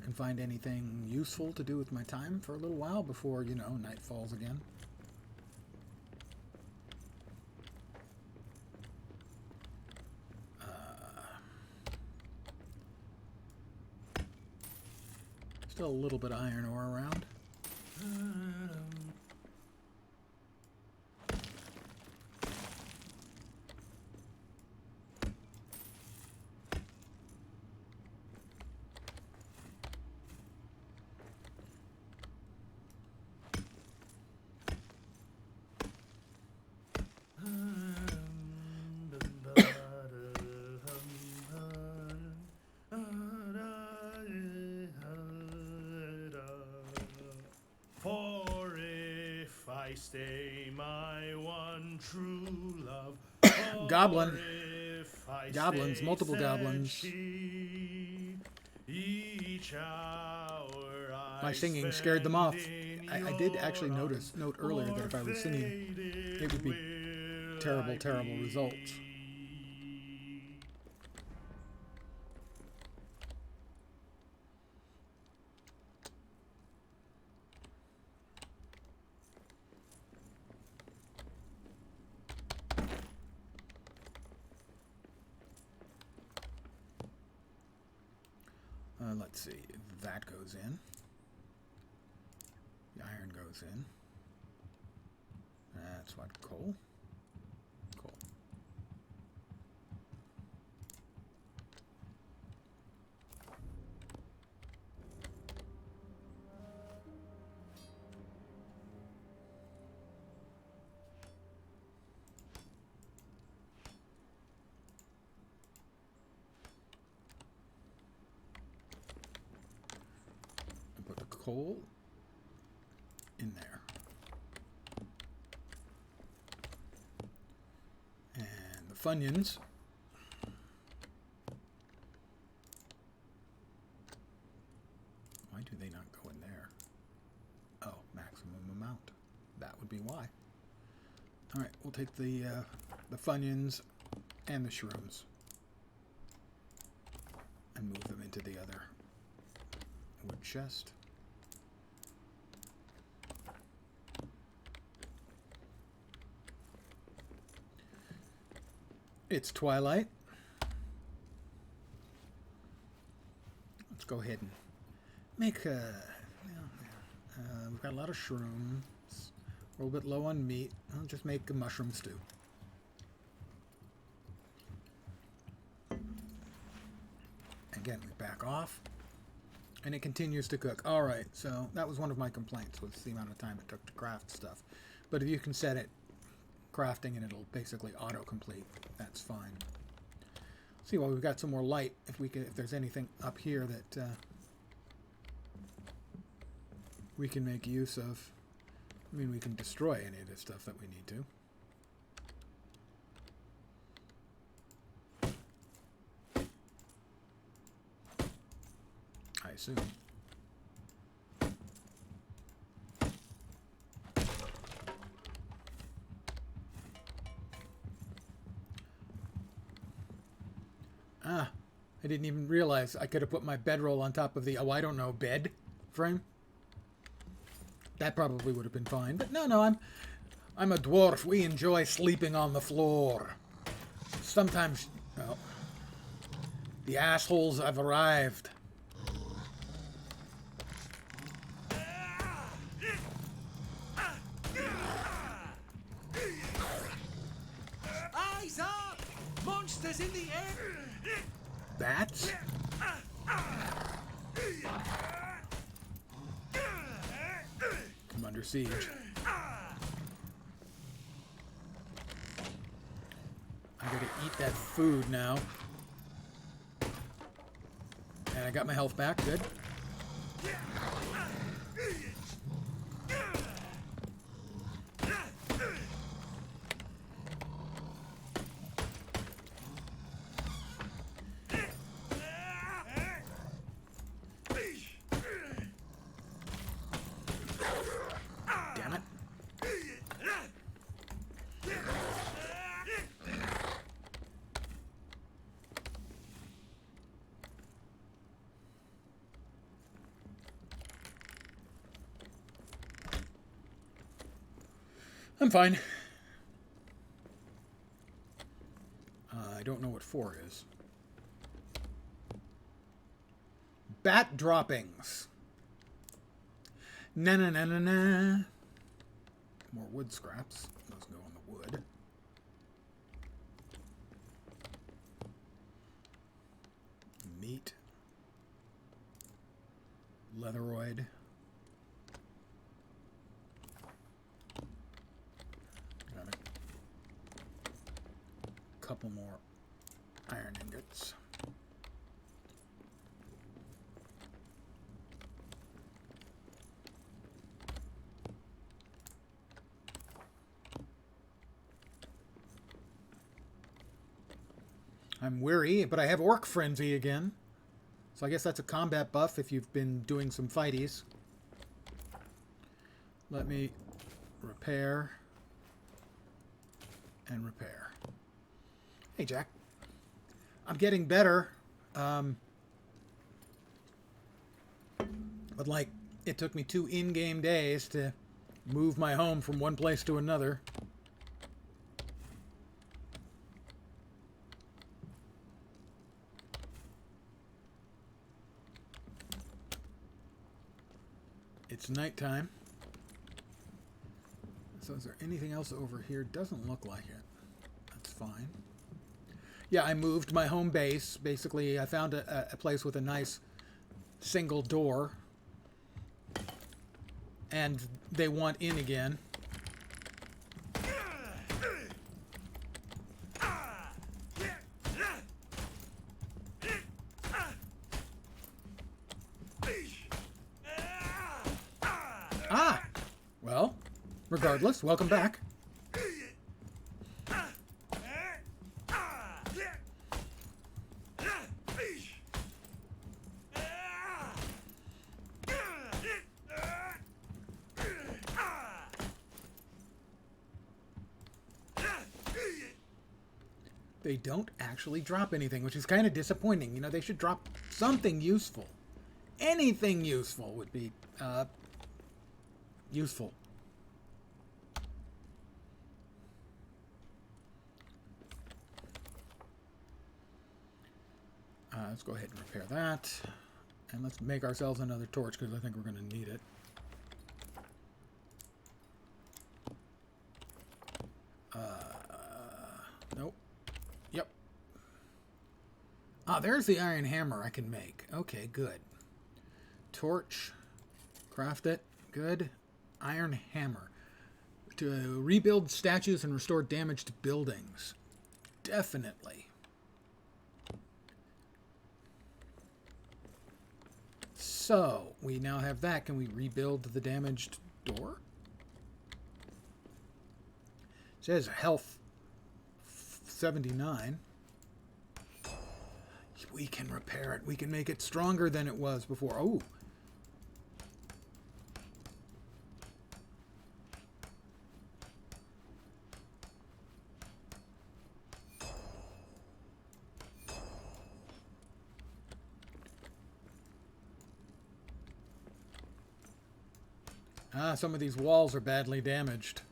can find anything useful to do with my time for a little while before, you know, night falls again. Still a little bit of iron ore around. For if I stay my one true love, Goblin. if I Goblins, stay, multiple said goblins. she, each hour My singing scared them off. I did actually note earlier that if I was singing, it would be terrible, terrible results. Let's see. That goes in. The iron goes in. That's what, coal? Coal. Put the coal in there. And the Funyuns. Why do they not go in there? Oh, maximum amount. That would be why. Alright, we'll take the Funyuns and the shrooms and move them into the other wood chest. It's twilight. Let's go ahead and make we've got a lot of shrooms. We're a little bit low on meat. I'll just make a mushroom stew. Again, we back off. And it continues to cook. Alright, so that was one of my complaints, was the amount of time it took to craft stuff. But if you can set it crafting and it'll basically auto-complete, that's fine. See, well, we've got some more light. If there's anything up here that we can make use of. I mean, we can destroy any of this stuff that we need to. I assume. Ah, I didn't even realize I could have put my bedroll on top of the, oh, I don't know, bed frame. That probably would have been fine. But no, I'm a dwarf. We enjoy sleeping on the floor. Sometimes, well, the assholes have arrived. Eyes up! Monsters in the air! Bats? I'm under siege. I gotta eat that food now. And I got my health back, good. Damn it. I'm fine. I don't know what 4 is. Bat droppings. Na na na na na. More wood scraps. Those go on the wood. Meat. Leatheroid. Got a couple more iron ingots. I'm weary, but I have Orc Frenzy again. So I guess that's a combat buff if you've been doing some fighties. Let me repair and repair. Hey, Jack. I'm getting better. But like, it took me 2 in-game days to move my home from one place to another. It's nighttime. So is there anything else over here? Doesn't look like it. That's fine. Yeah, I moved my home base. Basically, I found a place with a nice single door. And they want in again. Ah! Well, regardless, welcome back. They don't actually drop anything, which is kind of disappointing. You know, they should drop something useful. Anything useful would be useful. Let's go ahead and repair that. And let's make ourselves another torch, because I think we're going to need it. Nope. Yep. Ah, there's the iron hammer I can make. Okay, good. Torch. Craft it. Good. Iron hammer. To rebuild statues and restore damaged buildings. Definitely. So, we now have that. Can we rebuild the damaged door? It says health 79. We can repair it. We can make it stronger than it was before. Oh. Ah, some of these walls are badly damaged.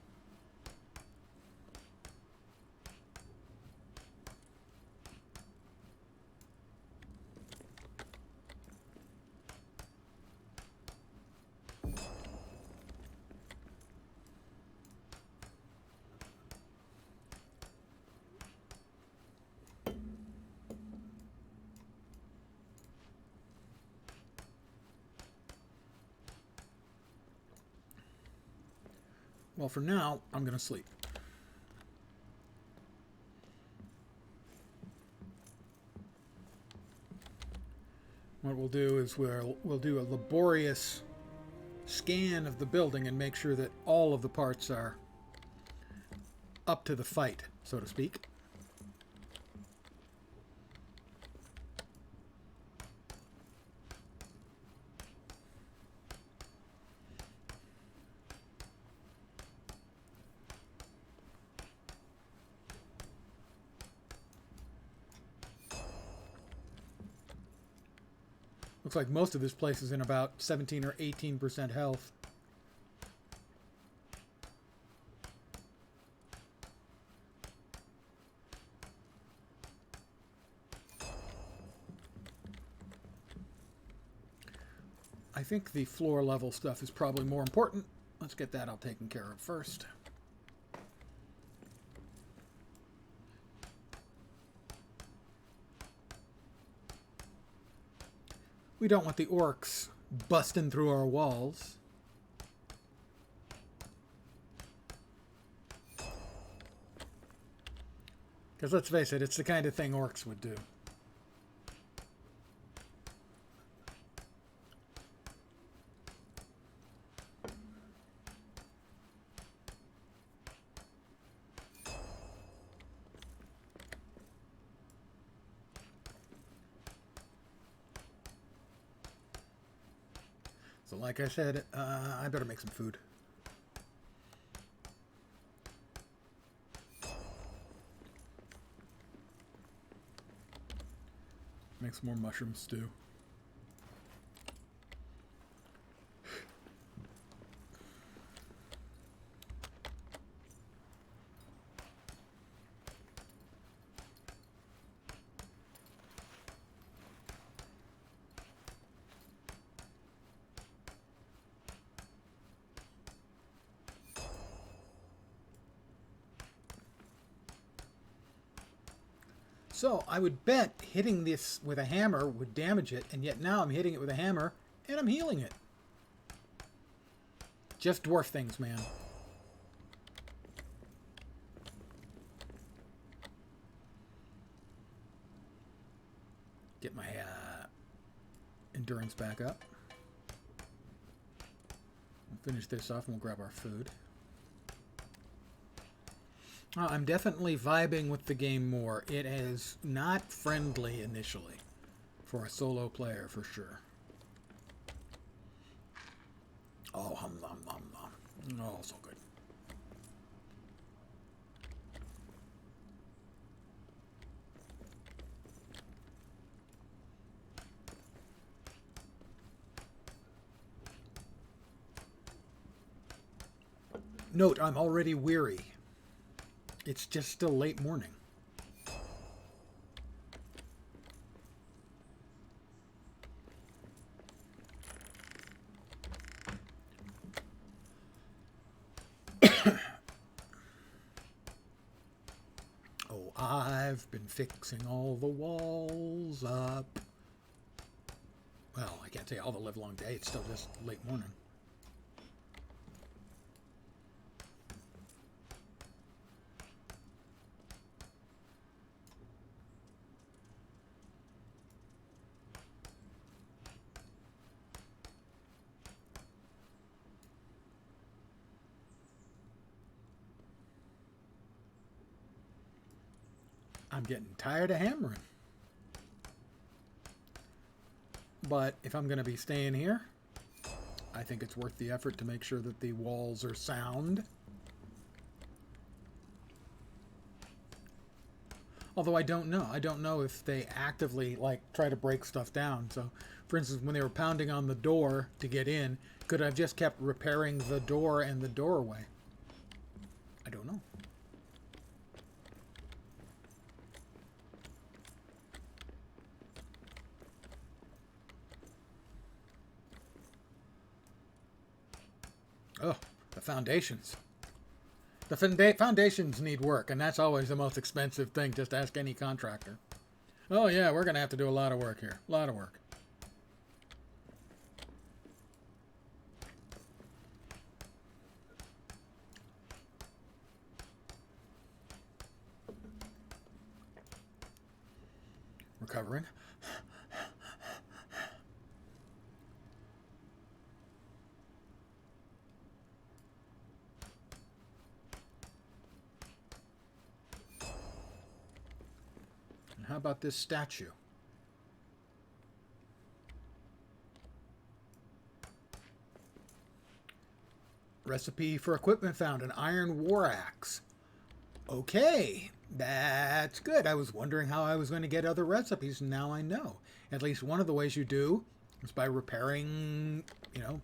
Well, for now, I'm going to sleep. What we'll do is we'll do a laborious scan of the building and make sure that all of the parts are up to the fight, so to speak. Looks like most of this place is in about 17 or 18% health. I think the floor level stuff is probably more important. Let's get that all taken care of first. We don't want the orcs busting through our walls. Because let's face it, it's the kind of thing orcs would do. So like I said, I better make some food. Make some more mushroom stew. So, I would bet hitting this with a hammer would damage it, and yet now I'm hitting it with a hammer, and I'm healing it. Just dwarf things, man. Get my endurance back up. We'll finish this off, and we'll grab our food. I'm definitely vibing with the game more. It is not friendly initially for a solo player, for sure. Oh, hum, nom, nom, nom. Oh, so good. Note, I'm already weary. It's just still late morning. Oh, I've been fixing all the walls up. Well, I can't say all the livelong day. It's still just late morning. I'm getting tired of hammering. But if I'm going to be staying here, I think it's worth the effort to make sure that the walls are sound. Although I don't know. I don't know if they actively, like, try to break stuff down. So, for instance, when they were pounding on the door to get in, could I have just kept repairing the door and the doorway? I don't know. Oh, the foundations. The foundations need work, and that's always the most expensive thing. Just ask any contractor. Oh, yeah, we're going to have to do a lot of work here. A lot of work. Recovering. How about this statue? Recipe for equipment found, an iron war axe. Okay, that's good. I was wondering how I was going to get other recipes, and now I know. At least one of the ways you do is by repairing, you know,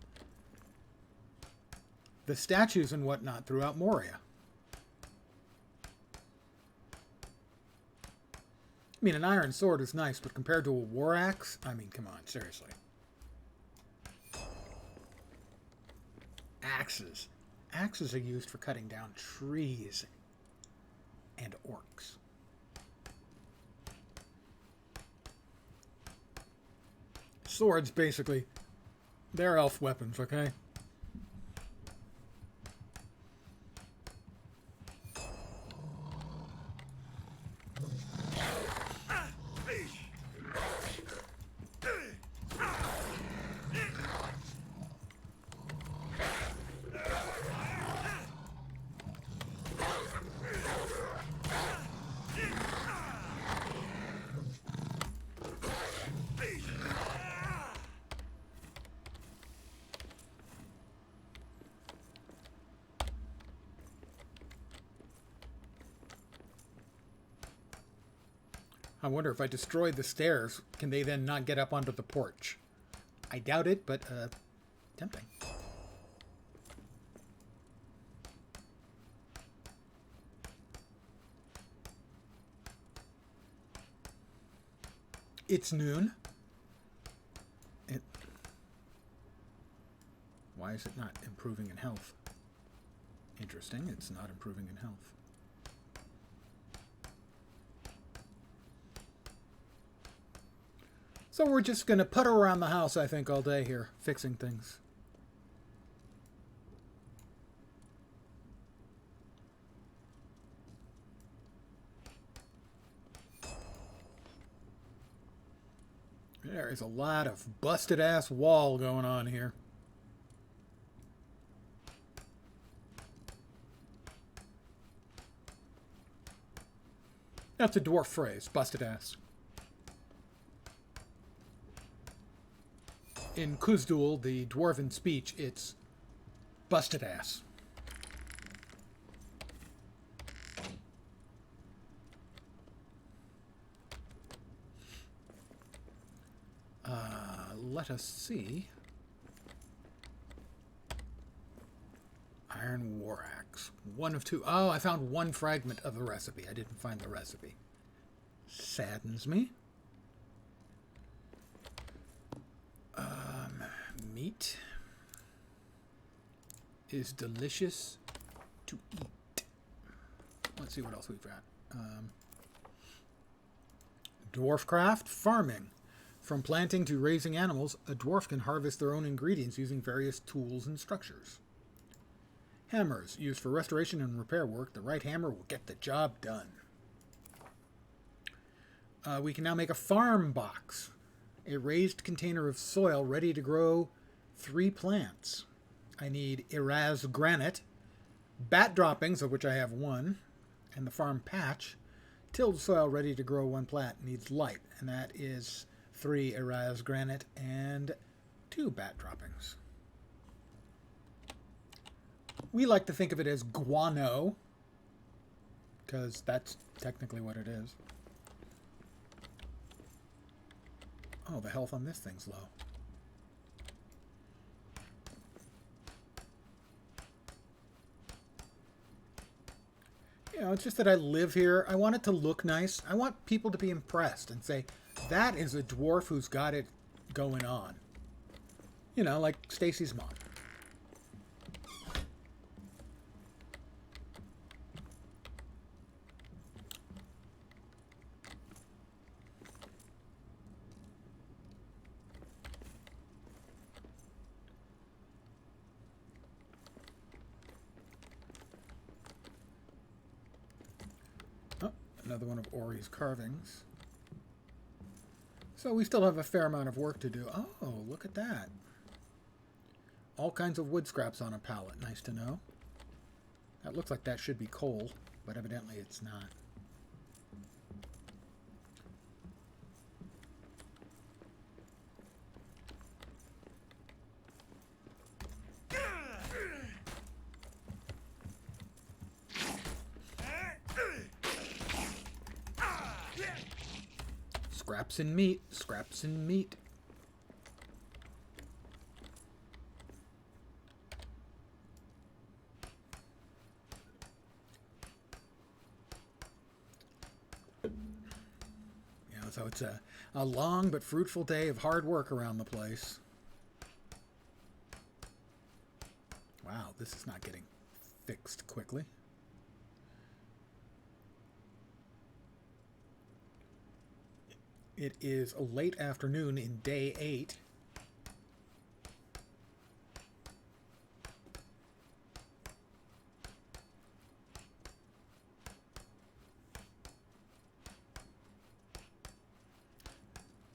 the statues and whatnot throughout Moria. I mean, an iron sword is nice, but compared to a war axe, I mean, come on, seriously. Axes. Axes are used for cutting down trees and orcs. Swords, basically, they're elf weapons, okay? I wonder if I destroy the stairs, can they then not get up onto the porch? I doubt it, but tempting. It's noon. Why is it not improving in health? Interesting, it's not improving in health. So we're just going to putter around the house, I think, all day here, fixing things. There is a lot of busted-ass wall going on here. That's a dwarf phrase, busted ass. In Kuzdul, the dwarven speech, it's busted ass. Let us see. Iron war axe. One of two. Oh, I found one fragment of the recipe. I didn't find the recipe. Saddens me. Meat is delicious to eat. Let's see what else we've got. Dwarfcraft farming. From planting to raising animals, a dwarf can harvest their own ingredients using various tools and structures. Hammers, used for restoration and repair work. The right hammer will get the job done. We can now make a farm box. A raised container of soil ready to grow 3 plants. I need Iraz granite, bat droppings, of which I have 1, and the farm patch. Tilled soil ready to grow 1 plant needs light, and that is 3 Iraz granite and 2 bat droppings. We like to think of it as guano, because that's technically what it is. Oh, the health on this thing's low. You know, it's just that I live here. I want it to look nice. I want people to be impressed and say, that is a dwarf who's got it going on. You know, like Stacy's mom. Another one of Ori's carvings. So we still have a fair amount of work to do. Oh, look at that. All kinds of wood scraps on a pallet. Nice to know. That looks like that should be coal, but evidently it's not. Scraps and meat, scraps and meat. You know, so it's a long but fruitful day of hard work around the place. Wow, this is not getting fixed quickly. It is a late afternoon in day 8.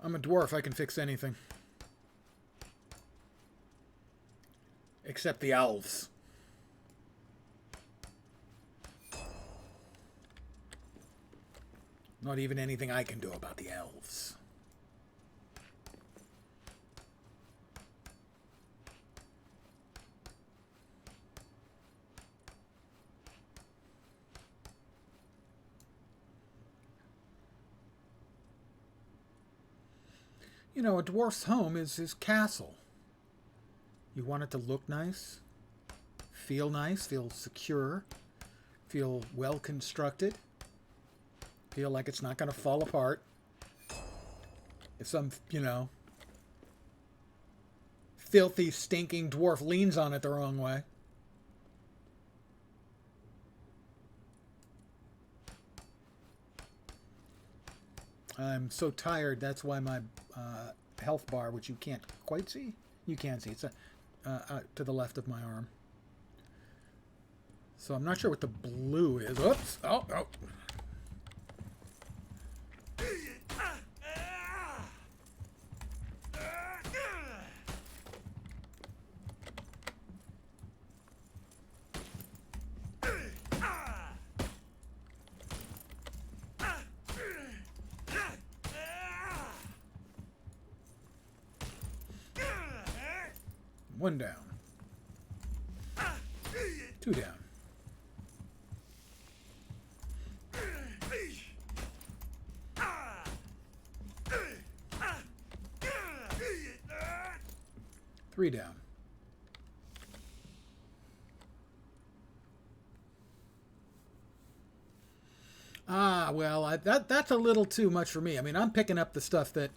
I'm a dwarf, I can fix anything. Except the elves. Not even anything I can do about the elves. You know, a dwarf's home is his castle. You want it to look nice, feel secure, feel well constructed, feel like it's not going to fall apart. If some, filthy, stinking dwarf leans on it the wrong way. I'm so tired, that's why my health bar, which you can't quite see, you can see, it's to the left of my arm. So I'm not sure what the blue is. Oops! Oh! One down. 2 down. Three down. Well, that's a little too much for me. I mean, I'm picking up the stuff that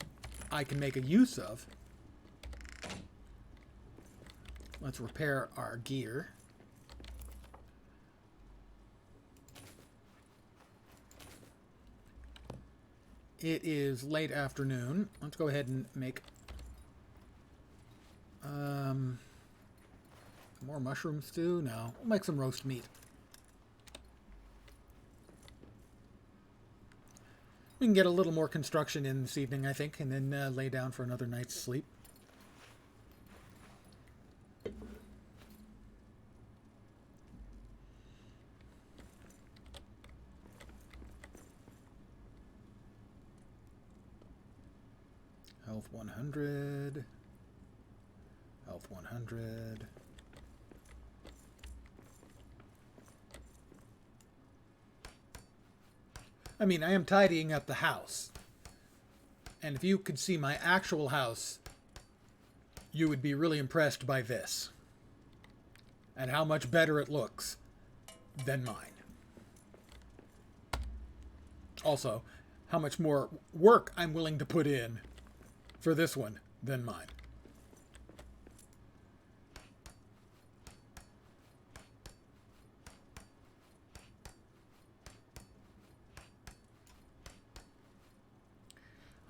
I can make a use of. Let's repair our gear. It is late afternoon. Let's go ahead and make more mushroom stew. No, we'll make some roast meat. We can get a little more construction in this evening, I think, and then lay down for another night's sleep. Health 100. Health 100. I mean, I am tidying up the house. And if you could see my actual house, you would be really impressed by this. And how much better it looks than mine. Also, how much more work I'm willing to put in for this one than mine.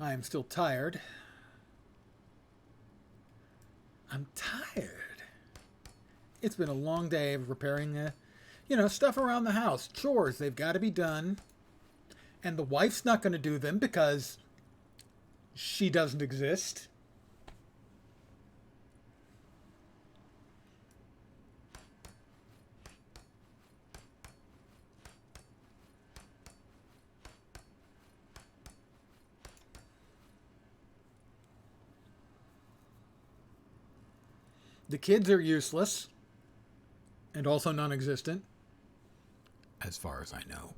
I am still tired. I'm tired. It's been a long day of repairing, stuff around the house. Chores, they've got to be done. And the wife's not going to do them because she doesn't exist. The kids are useless and also non-existent, as far as I know.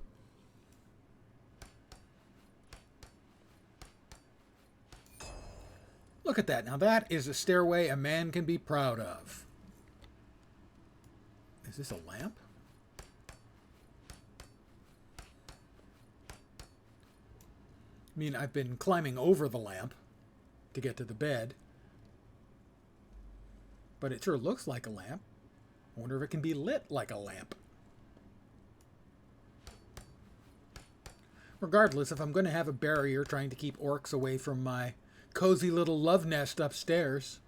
Look at that. Now that is a stairway a man can be proud of. Is this a lamp? I mean, I've been climbing over the lamp to get to the bed. But it sure looks like a lamp. I wonder if it can be lit like a lamp. Regardless, if I'm going to have a barrier trying to keep orcs away from my cozy little love nest upstairs.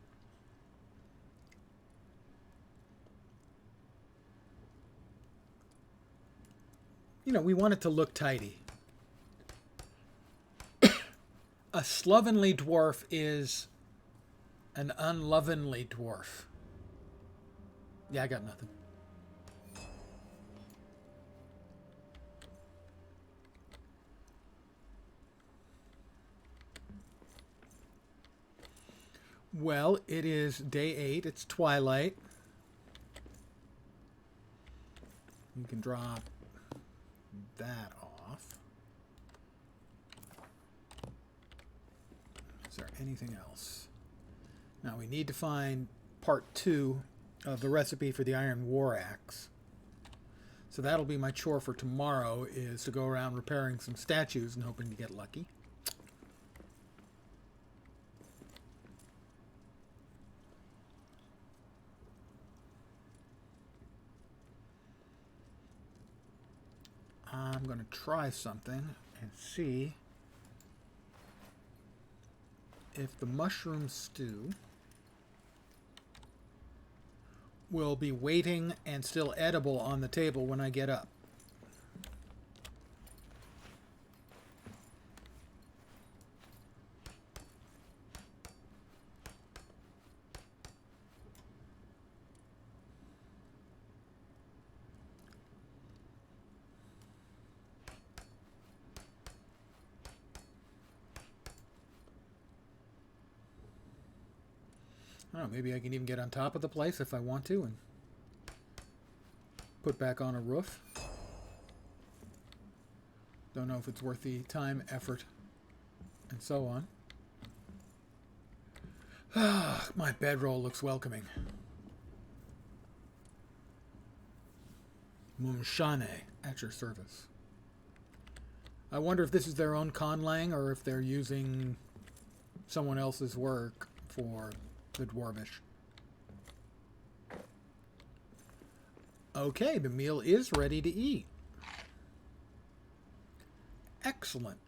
You know, we want it to look tidy. A slovenly dwarf is an unlovenly dwarf. Yeah, I got nothing. Well, it is day 8. It's twilight. You can drop that off. Is there anything else? Now we need to find part 2 of the recipe for the iron war axe. So that'll be my chore for tomorrow, is to go around repairing some statues and hoping to get lucky. I'm going to try something and see if the mushroom stew will be waiting and still edible on the table when I get up. I don't know, maybe I can even get on top of the place if I want to and put back on a roof. Don't know if it's worth the time, effort, and so on. My bedroll looks welcoming. Mumshane, at your service. I wonder if this is their own conlang or if they're using someone else's work for the dwarvish. Okay, the meal is ready to eat. Excellent.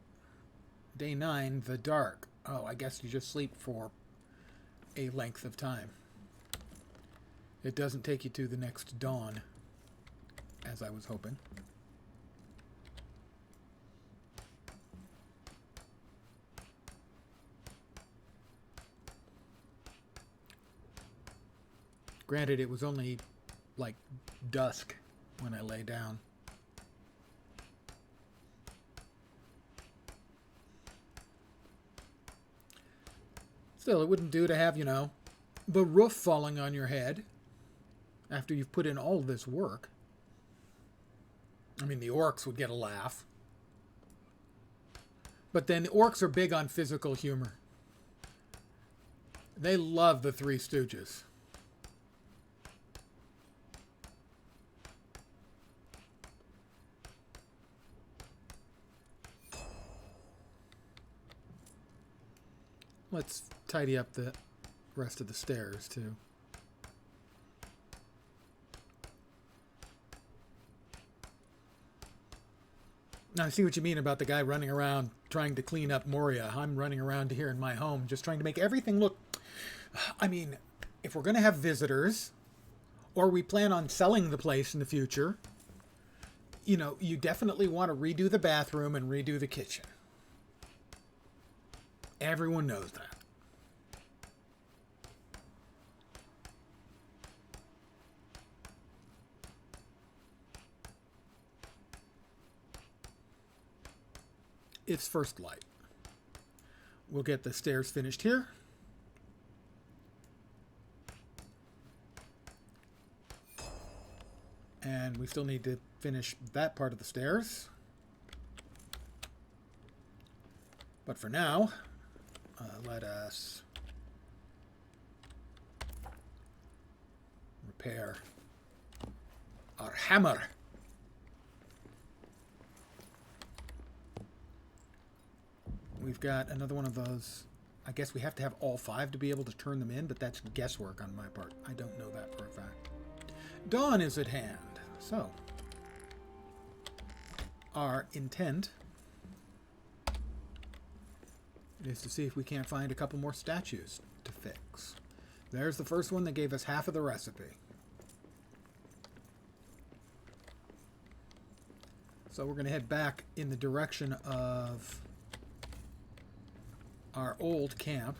Day 9, the dark. Oh, I guess you just sleep for a length of time. It doesn't take you to the next dawn, as I was hoping. Granted, it was only like dusk when I lay down. Still, it wouldn't do to have, you know, the roof falling on your head after you've put in all this work. I mean, the orcs would get a laugh. But then the orcs are big on physical humor. They love the Three Stooges. Let's tidy up the rest of the stairs, too. Now, I see what you mean about the guy running around trying to clean up Moria. I'm running around here in my home just trying to make everything look... I mean, if we're going to have visitors, or we plan on selling the place in the future, you know, you definitely want to redo the bathroom and redo the kitchen. Everyone knows that. It's first light. We'll get the stairs finished here. And we still need to finish that part of the stairs. But for now, let us repair our hammer. We've got another one of those. I guess we have to have all 5 to be able to turn them in, but that's guesswork on my part. I don't know that for a fact. Dawn is at hand. So, our intent is to see if we can't find a couple more statues to fix. There's the first one that gave us half of the recipe. So we're going to head back in the direction of our old camp,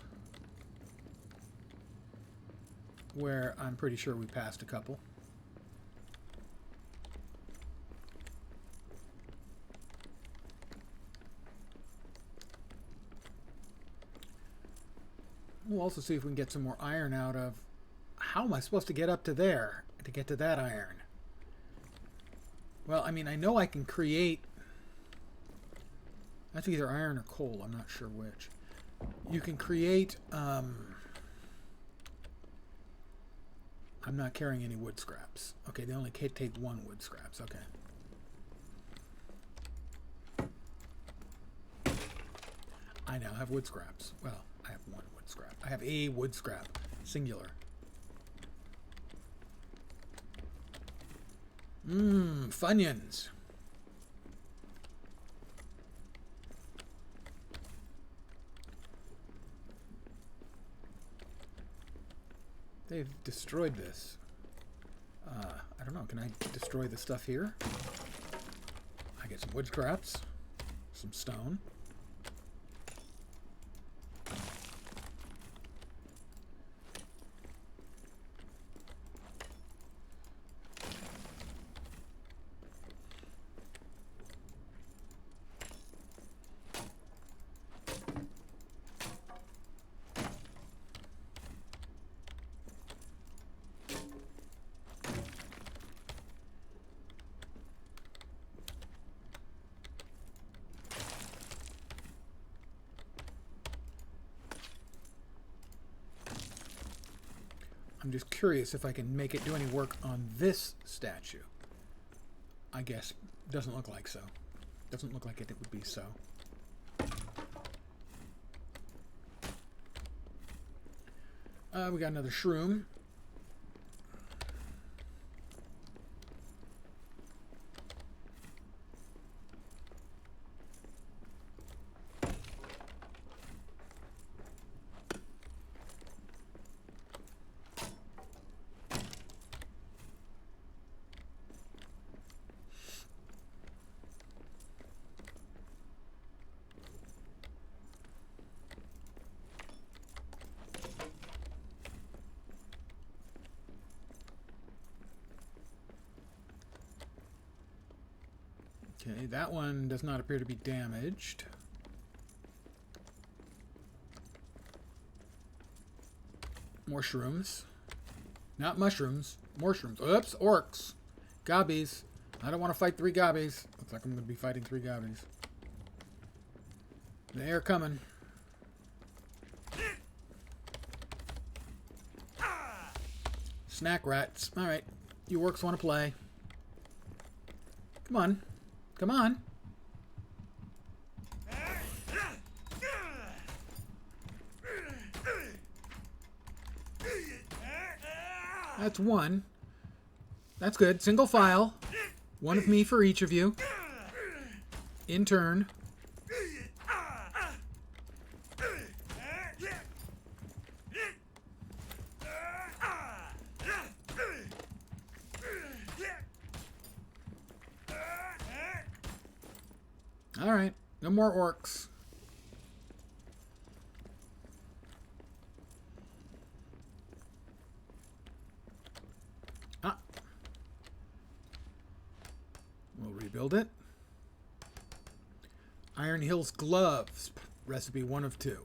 where I'm pretty sure we passed a couple. We'll also see if we can get some more iron out of... How am I supposed to get up to there to get to that iron? Well, I mean, I know I can create... That's either iron or coal. I'm not sure which. You can create... I'm not carrying any wood scraps. Okay, they only can take one wood scraps. Okay. I now have wood scraps. Well, I have one wood scrap. I have a wood scrap. Singular. Funyuns. They've destroyed this. I don't know. Can I destroy the stuff here? I get some wood scraps, some stone. I'm just curious if I can make it do any work on this statue. I guess doesn't look like so. Doesn't look like it would be so. We got another shroom. Okay, that one does not appear to be damaged. More shrooms. Not mushrooms. More shrooms. Oops, orcs. Gobbies. I don't want to fight 3 gobbies. Looks like I'm going to be fighting 3 gobbies. They are coming. Snack rats. Alright, you orcs want to play. Come on. Come on. That's one. That's good. Single file. One of me for each of you. In turn. Alright. No more orcs. We'll rebuild it. Iron Hills gloves. Recipe 1 of 2.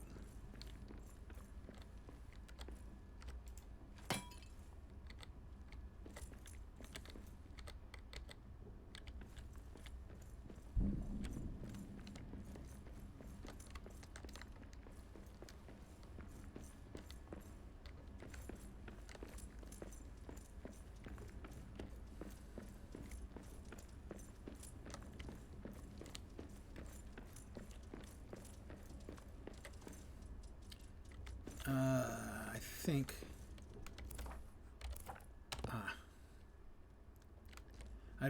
I think...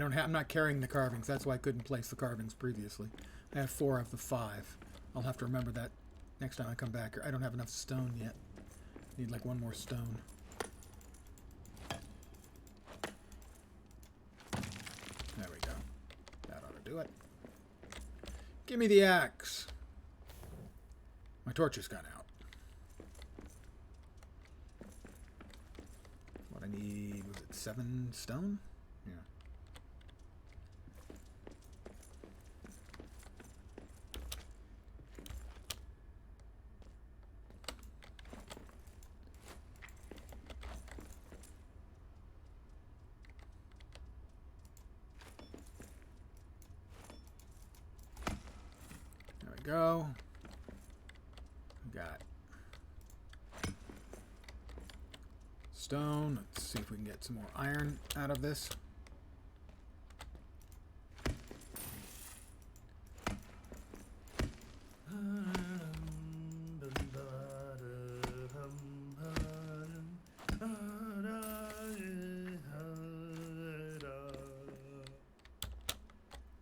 I'm not carrying the carvings. That's why I couldn't place the carvings previously. I have 4 of the 5. I'll have to remember that next time I come back. I don't have enough stone yet. Need like 1 more stone. There we go. That ought to do it. Give me the axe. My torch has gone out. What I need, was it 7 stone? Yeah. There we go. Got stone. Let's see if we can get some more iron out of this.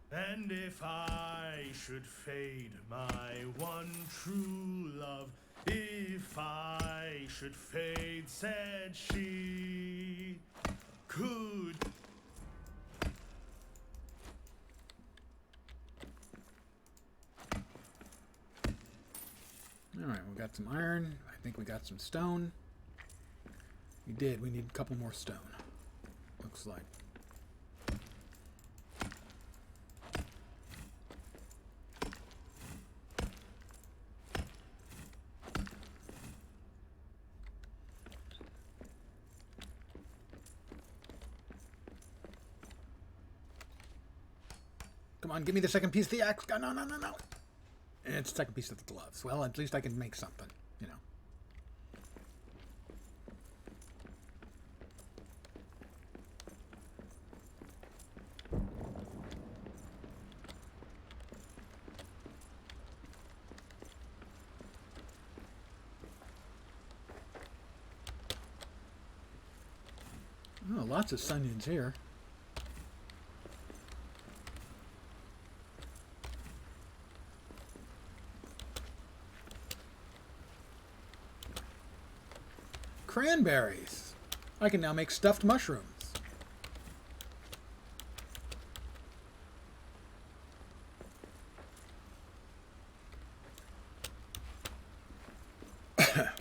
And if I should fade, my one true love, if I should fade, said she, could. Alright, we got some iron. I think we got some stone. We did. We need a couple more stone. Looks like. Come on, give me the second piece of the axe. No, no, no, no. And it's the second piece of the gloves. Well, at least I can make something, you know. Oh, lots of Sunions here. Cranberries. I can now make stuffed mushrooms.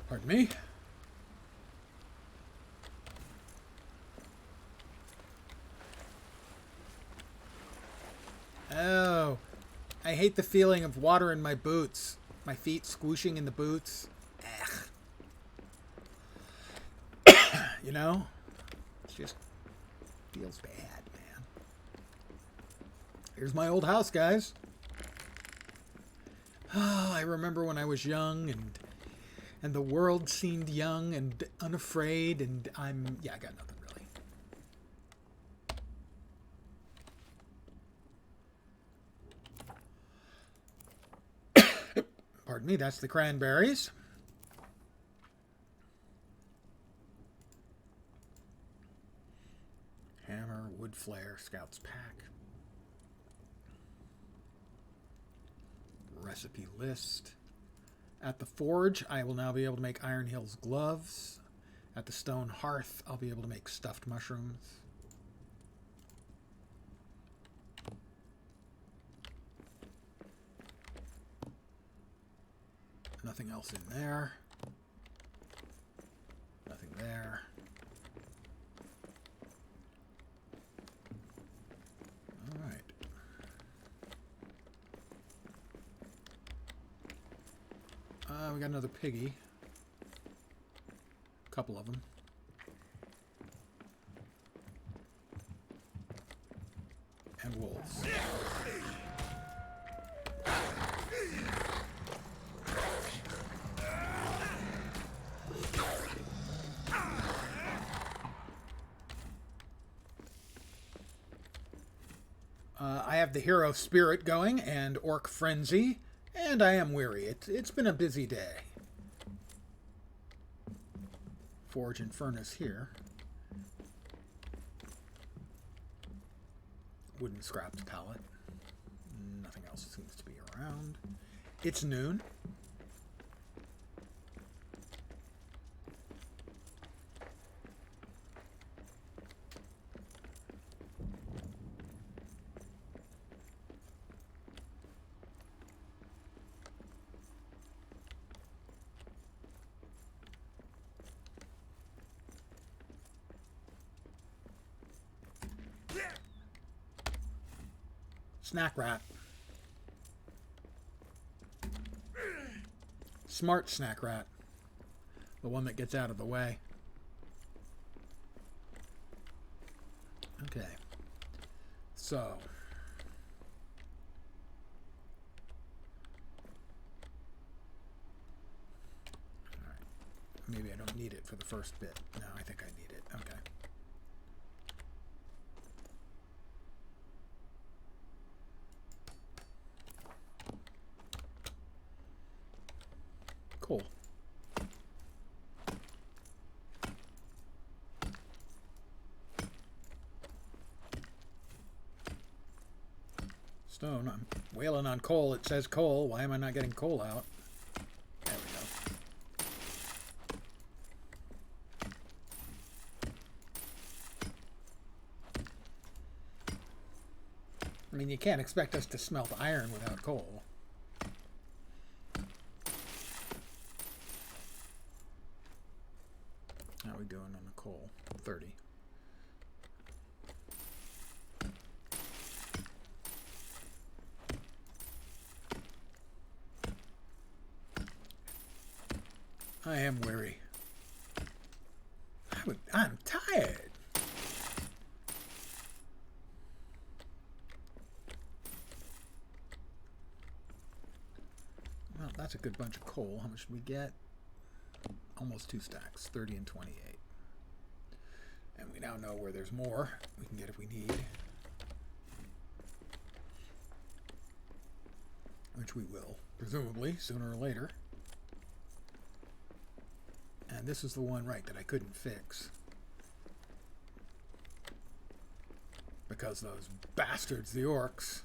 Pardon me. Oh, I hate the feeling of water in my boots. My feet squooshing in the boots. You know? It just feels bad, man. Here's my old house, guys. Oh, I remember when I was young and the world seemed young and unafraid, and I got nothing really. Pardon me, that's the cranberries. Hammer, wood flare, scout's pack. Recipe list. At the forge, I will now be able to make Iron Hills gloves. At the stone hearth, I'll be able to make stuffed mushrooms. Nothing else in there. Nothing there. All right. We got another piggy. A couple of them. And wolves. I have the hero spirit going and orc frenzy, and I am weary. It's been a busy day. Forge and furnace here. wooden scraps pallet. Nothing else seems to be around. It's noon. Snack rat. Smart snack rat. The one that gets out of the way. Okay. So. Alright. Maybe I don't need it for the first bit. No, I think I need it. Okay. Cool. Stone. I'm wailing on coal. It says coal. Why am I not getting coal out? There we go. I mean, you can't expect us to smelt iron without coal. How are we doing on the coal? 30. I am weary. I'm tired. Well, that's a good bunch of coal. How much did we get? Almost 2 stacks, 30 and 28. And we now know where there's more we can get if we need. Which we will, presumably, sooner or later. And this is the one, right, that I couldn't fix. Because those bastards, the orcs,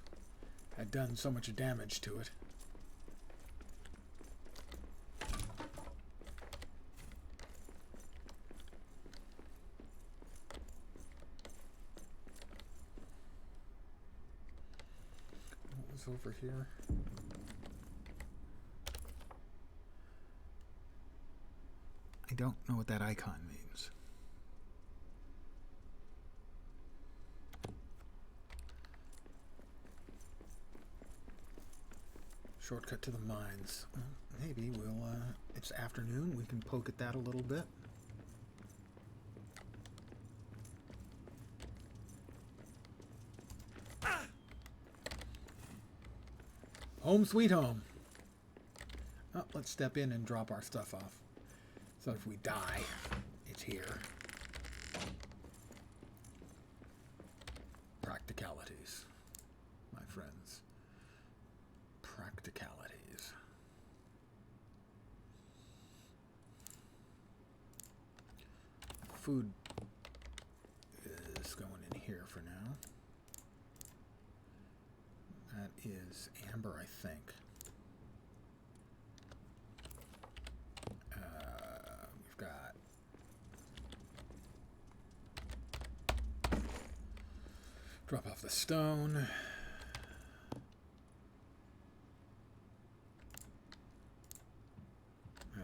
had done so much damage to it. What was over here? I don't know what that icon means. Shortcut to the mines. Well, maybe we'll, it's afternoon, we can poke at that a little bit. Home sweet home. Oh, let's step in and drop our stuff off. So if we die, it's here. Practicalities, my friends. Practicalities. Food is going in here for now. That is amber, I think. Drop off the stone.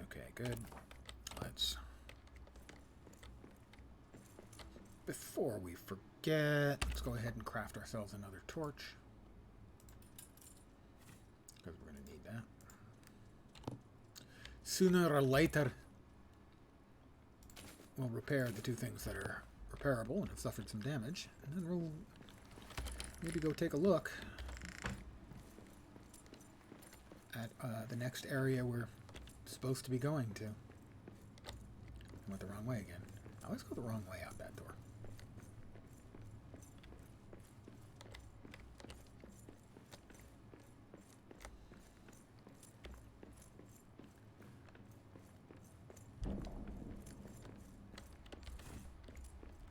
Okay, good. Let's... Before we forget, let's go ahead and craft ourselves another torch. Because we're going to need that. Sooner or later, we'll repair the 2 things that are repairable and have suffered some damage. And then we'll... maybe go take a look at the next area we're supposed to be going to. I went the wrong way again. I always go the wrong way out that door.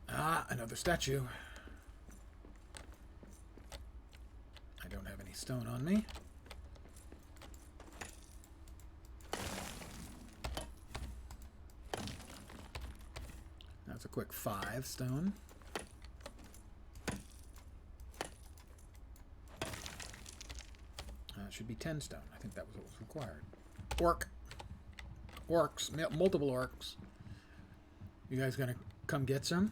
Ah, another statue. stone on me. That's a quick 5 stone. It should be 10 stone. I think that was what was required. Orc. Orcs. Multiple orcs. You guys gonna come get some?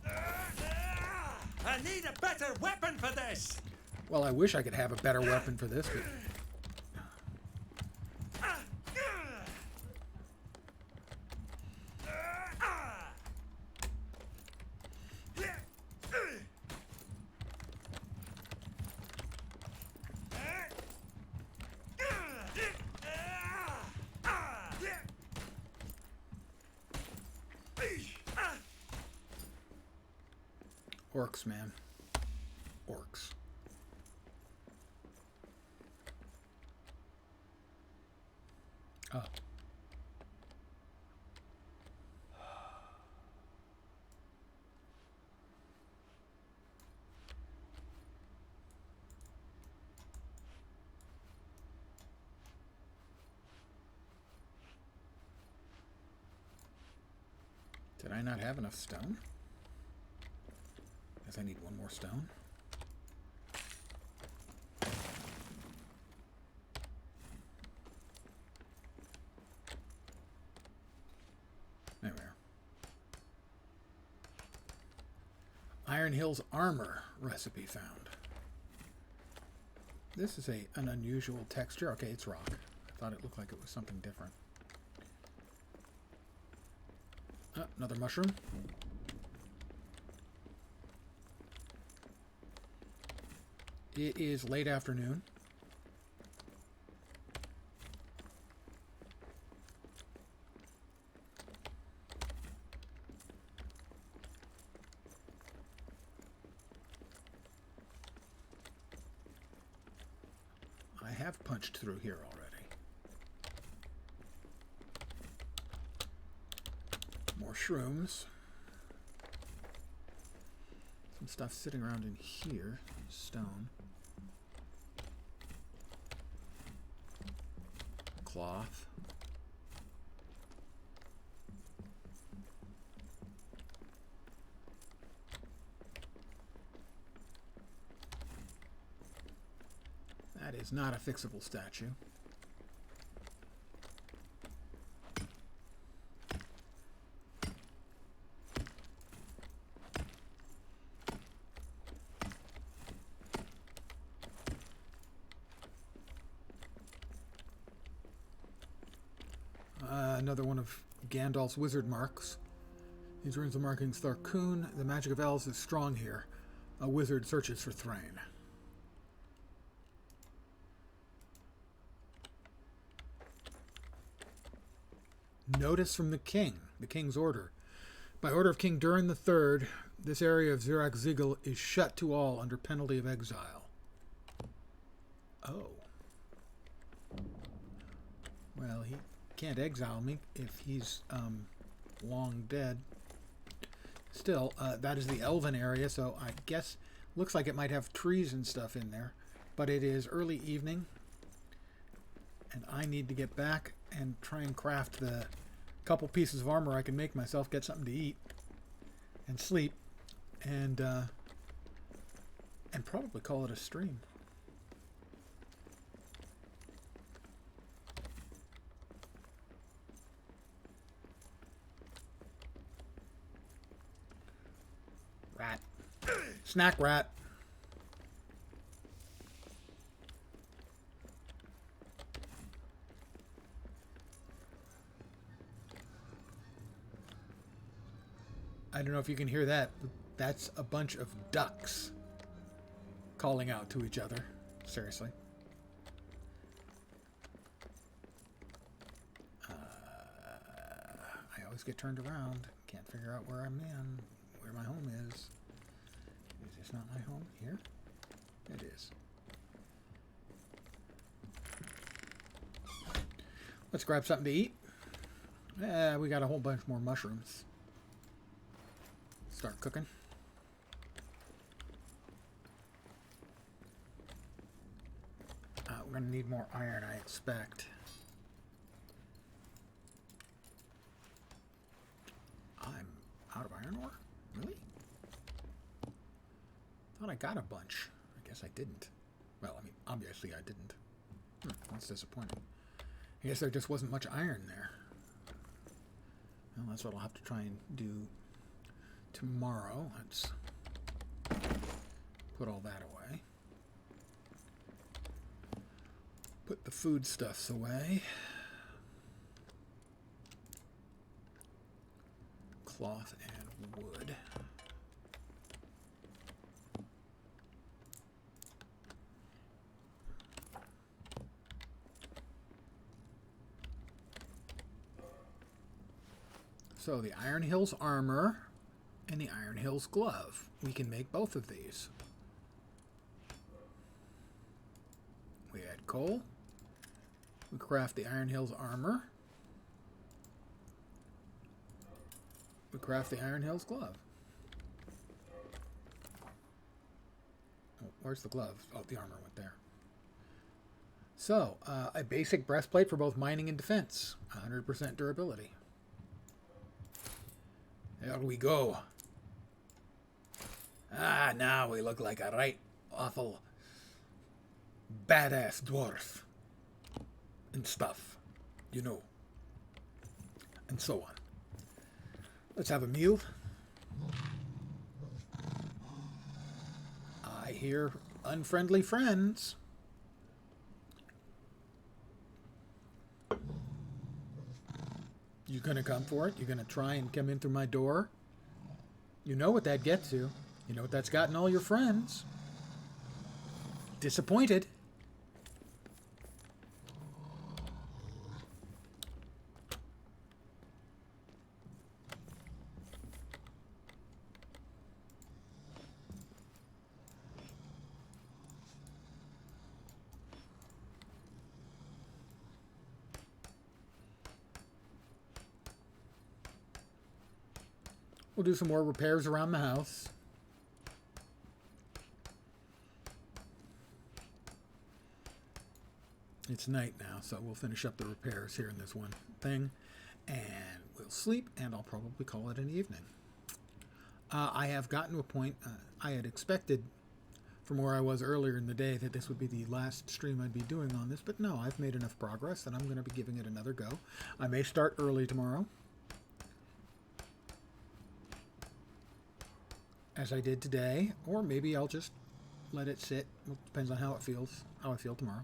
I need a better weapon for this! Well, I wish I could have a better weapon for this, but... Orcs, man. Orcs. Oh. Did I not have enough stone? Guess I need one more stone. There we are. Iron Hills armor recipe found. This is an unusual texture. Okay, it's rock. I thought it looked like it was something different. Another mushroom. It is late afternoon. I have punched through here already. More shrooms. Some stuff sitting around in here. Stone. Cloth. That is not a fixable statue. Another one of Gandalf's wizard marks. These runes are markings Tharkoon. The magic of elves is strong here. A wizard searches for Thrain. Notice from the king, the king's order. By order of King Durin III, this area of Zirak-Zigil is shut to all under penalty of exile. Oh. Well, he can't exile me if he's long dead. Still, that is the elven area, so I guess looks like it might have trees and stuff in there. But it is early evening, and I need to get back and try and craft the couple pieces of armor I can make myself, get something to eat, and sleep, and probably call it a stream. Rat. Snack rat. I don't know if you can hear that, but that's a bunch of ducks calling out to each other. Seriously. I always get turned around. Can't figure out where I'm in, where my home is. Is this not my home? Here? It is. Let's grab something to eat. We got a whole bunch more mushrooms. Start cooking. we're going to need more iron, I expect. I'm out of iron ore? Really? Thought I got a bunch. I guess I didn't. Well, I mean, obviously I didn't. That's disappointing. I guess there just wasn't much iron there. Well, that's what I'll have to try and do tomorrow. Let's put all that away. Put the foodstuffs away. Cloth and wood. So the Iron Hills armor and the Iron Hills glove. We can make both of these. We add coal. We craft the Iron Hills armor. We craft the Iron Hills glove. Oh, where's the glove? Oh, the armor went there. So, a basic breastplate for both mining and defense. 100% durability. There we go. Ah, now we look like a right awful badass dwarf. And stuff. You know. And so on. Let's have a meal. I hear unfriendly friends. You gonna come for it? You gonna try and come in through my door? You know what that gets you. You know what that's gotten all your friends. Disappointed. We'll do some more repairs around the house. It's night now, so we'll finish up the repairs here in this one thing. And we'll sleep, and I'll probably call it an evening. I have gotten to a point, I had expected from where I was earlier in the day that this would be the last stream I'd be doing on this, but no, I've made enough progress that I'm going to be giving it another go. I may start early tomorrow, as I did today, or maybe I'll just let it sit. It depends on how it feels, how I feel tomorrow.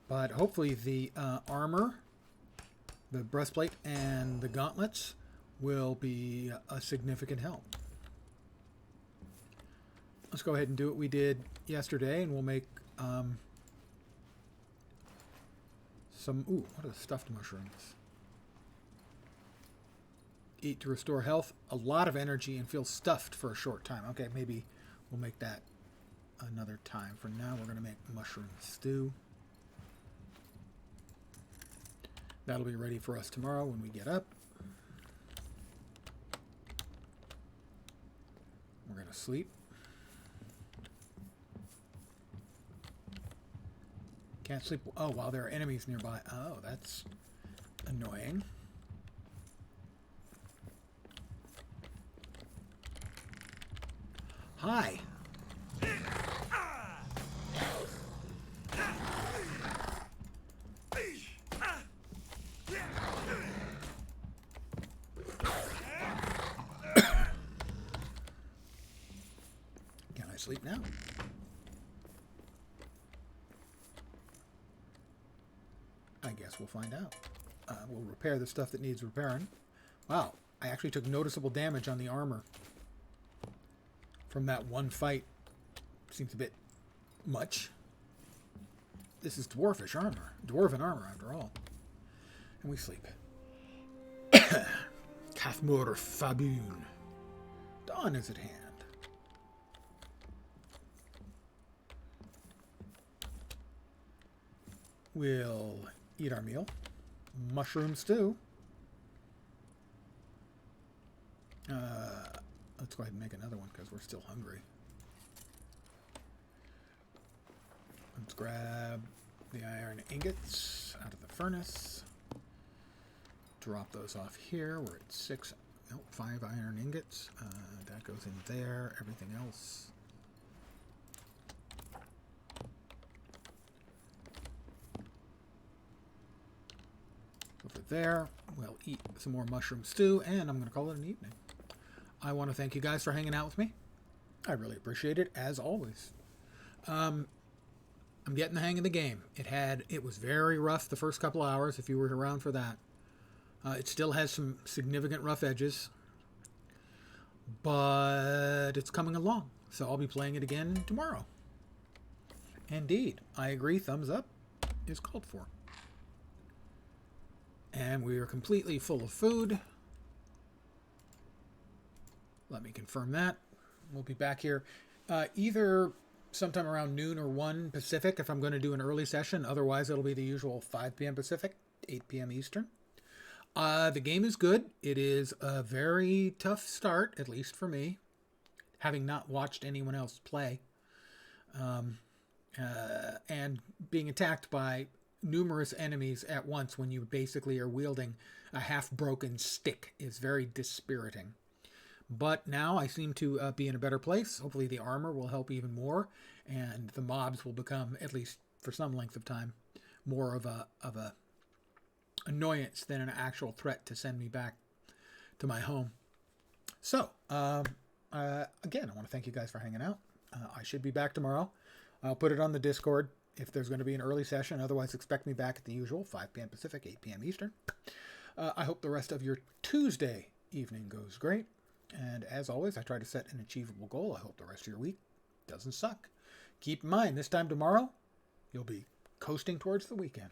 But hopefully the armor, the breastplate, and the gauntlets will be a significant help. Let's go ahead and do what we did yesterday, and we'll make some... Ooh, what are stuffed mushrooms? Eat to restore health, a lot of energy, and feel stuffed for a short time. Okay, maybe we'll make that another time. For now, we're going to make mushroom stew. That'll be ready for us tomorrow when we get up. We're going to sleep. Can't sleep. Oh, while there are enemies nearby. Oh, that's annoying. Hi. Can I sleep now? I guess we'll find out. We'll repair the stuff that needs repairing. Wow, I actually took noticeable damage on the armor from that one fight. Seems a bit much. This is dwarfish armor. Dwarven armor, after all. And we sleep. Cathmor Faboon. Dawn is at hand. We'll eat our meal. Mushroom stew. Let's go ahead and make another one because we're still hungry. Let's grab the iron ingots out of the furnace. Drop those off here. We're at 5 iron ingots. That goes in there. Everything else. Over there. We'll eat some more mushroom stew, and I'm going to call it an evening. I want to thank you guys for hanging out with me. I really appreciate it, as always. I'm getting the hang of the game. It was very rough the first couple hours, if you were around for that. It still has some significant rough edges, but it's coming along. So I'll be playing it again tomorrow. Indeed, I agree. Thumbs up is called for. And we are completely full of food. Let me confirm that. We'll be back here either sometime around noon or 1 Pacific if I'm going to do an early session. Otherwise, it'll be the usual 5 p.m. Pacific, 8 p.m. Eastern. The game is good. It is a very tough start, at least for me, having not watched anyone else play. And being attacked by numerous enemies at once when you basically are wielding a half-broken stick is very dispiriting. But now I seem to be in a better place. Hopefully the armor will help even more, and the mobs will become, at least for some length of time, more of a annoyance than an actual threat to send me back to my home. So, again, I want to thank you guys for hanging out. I should be back tomorrow. I'll put it on the Discord if there's going to be an early session. Otherwise, expect me back at the usual 5 p.m. Pacific, 8 p.m. Eastern. I hope the rest of your Tuesday evening goes great. And as always, I try to set an achievable goal. I hope the rest of your week doesn't suck. Keep in mind, this time tomorrow, you'll be coasting towards the weekend.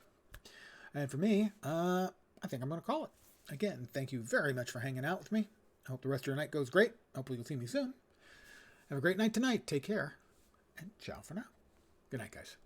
And for me, I think I'm going to call it. Again, thank you very much for hanging out with me. I hope the rest of your night goes great. Hopefully you'll see me soon. Have a great night tonight. Take care. And ciao for now. Good night, guys.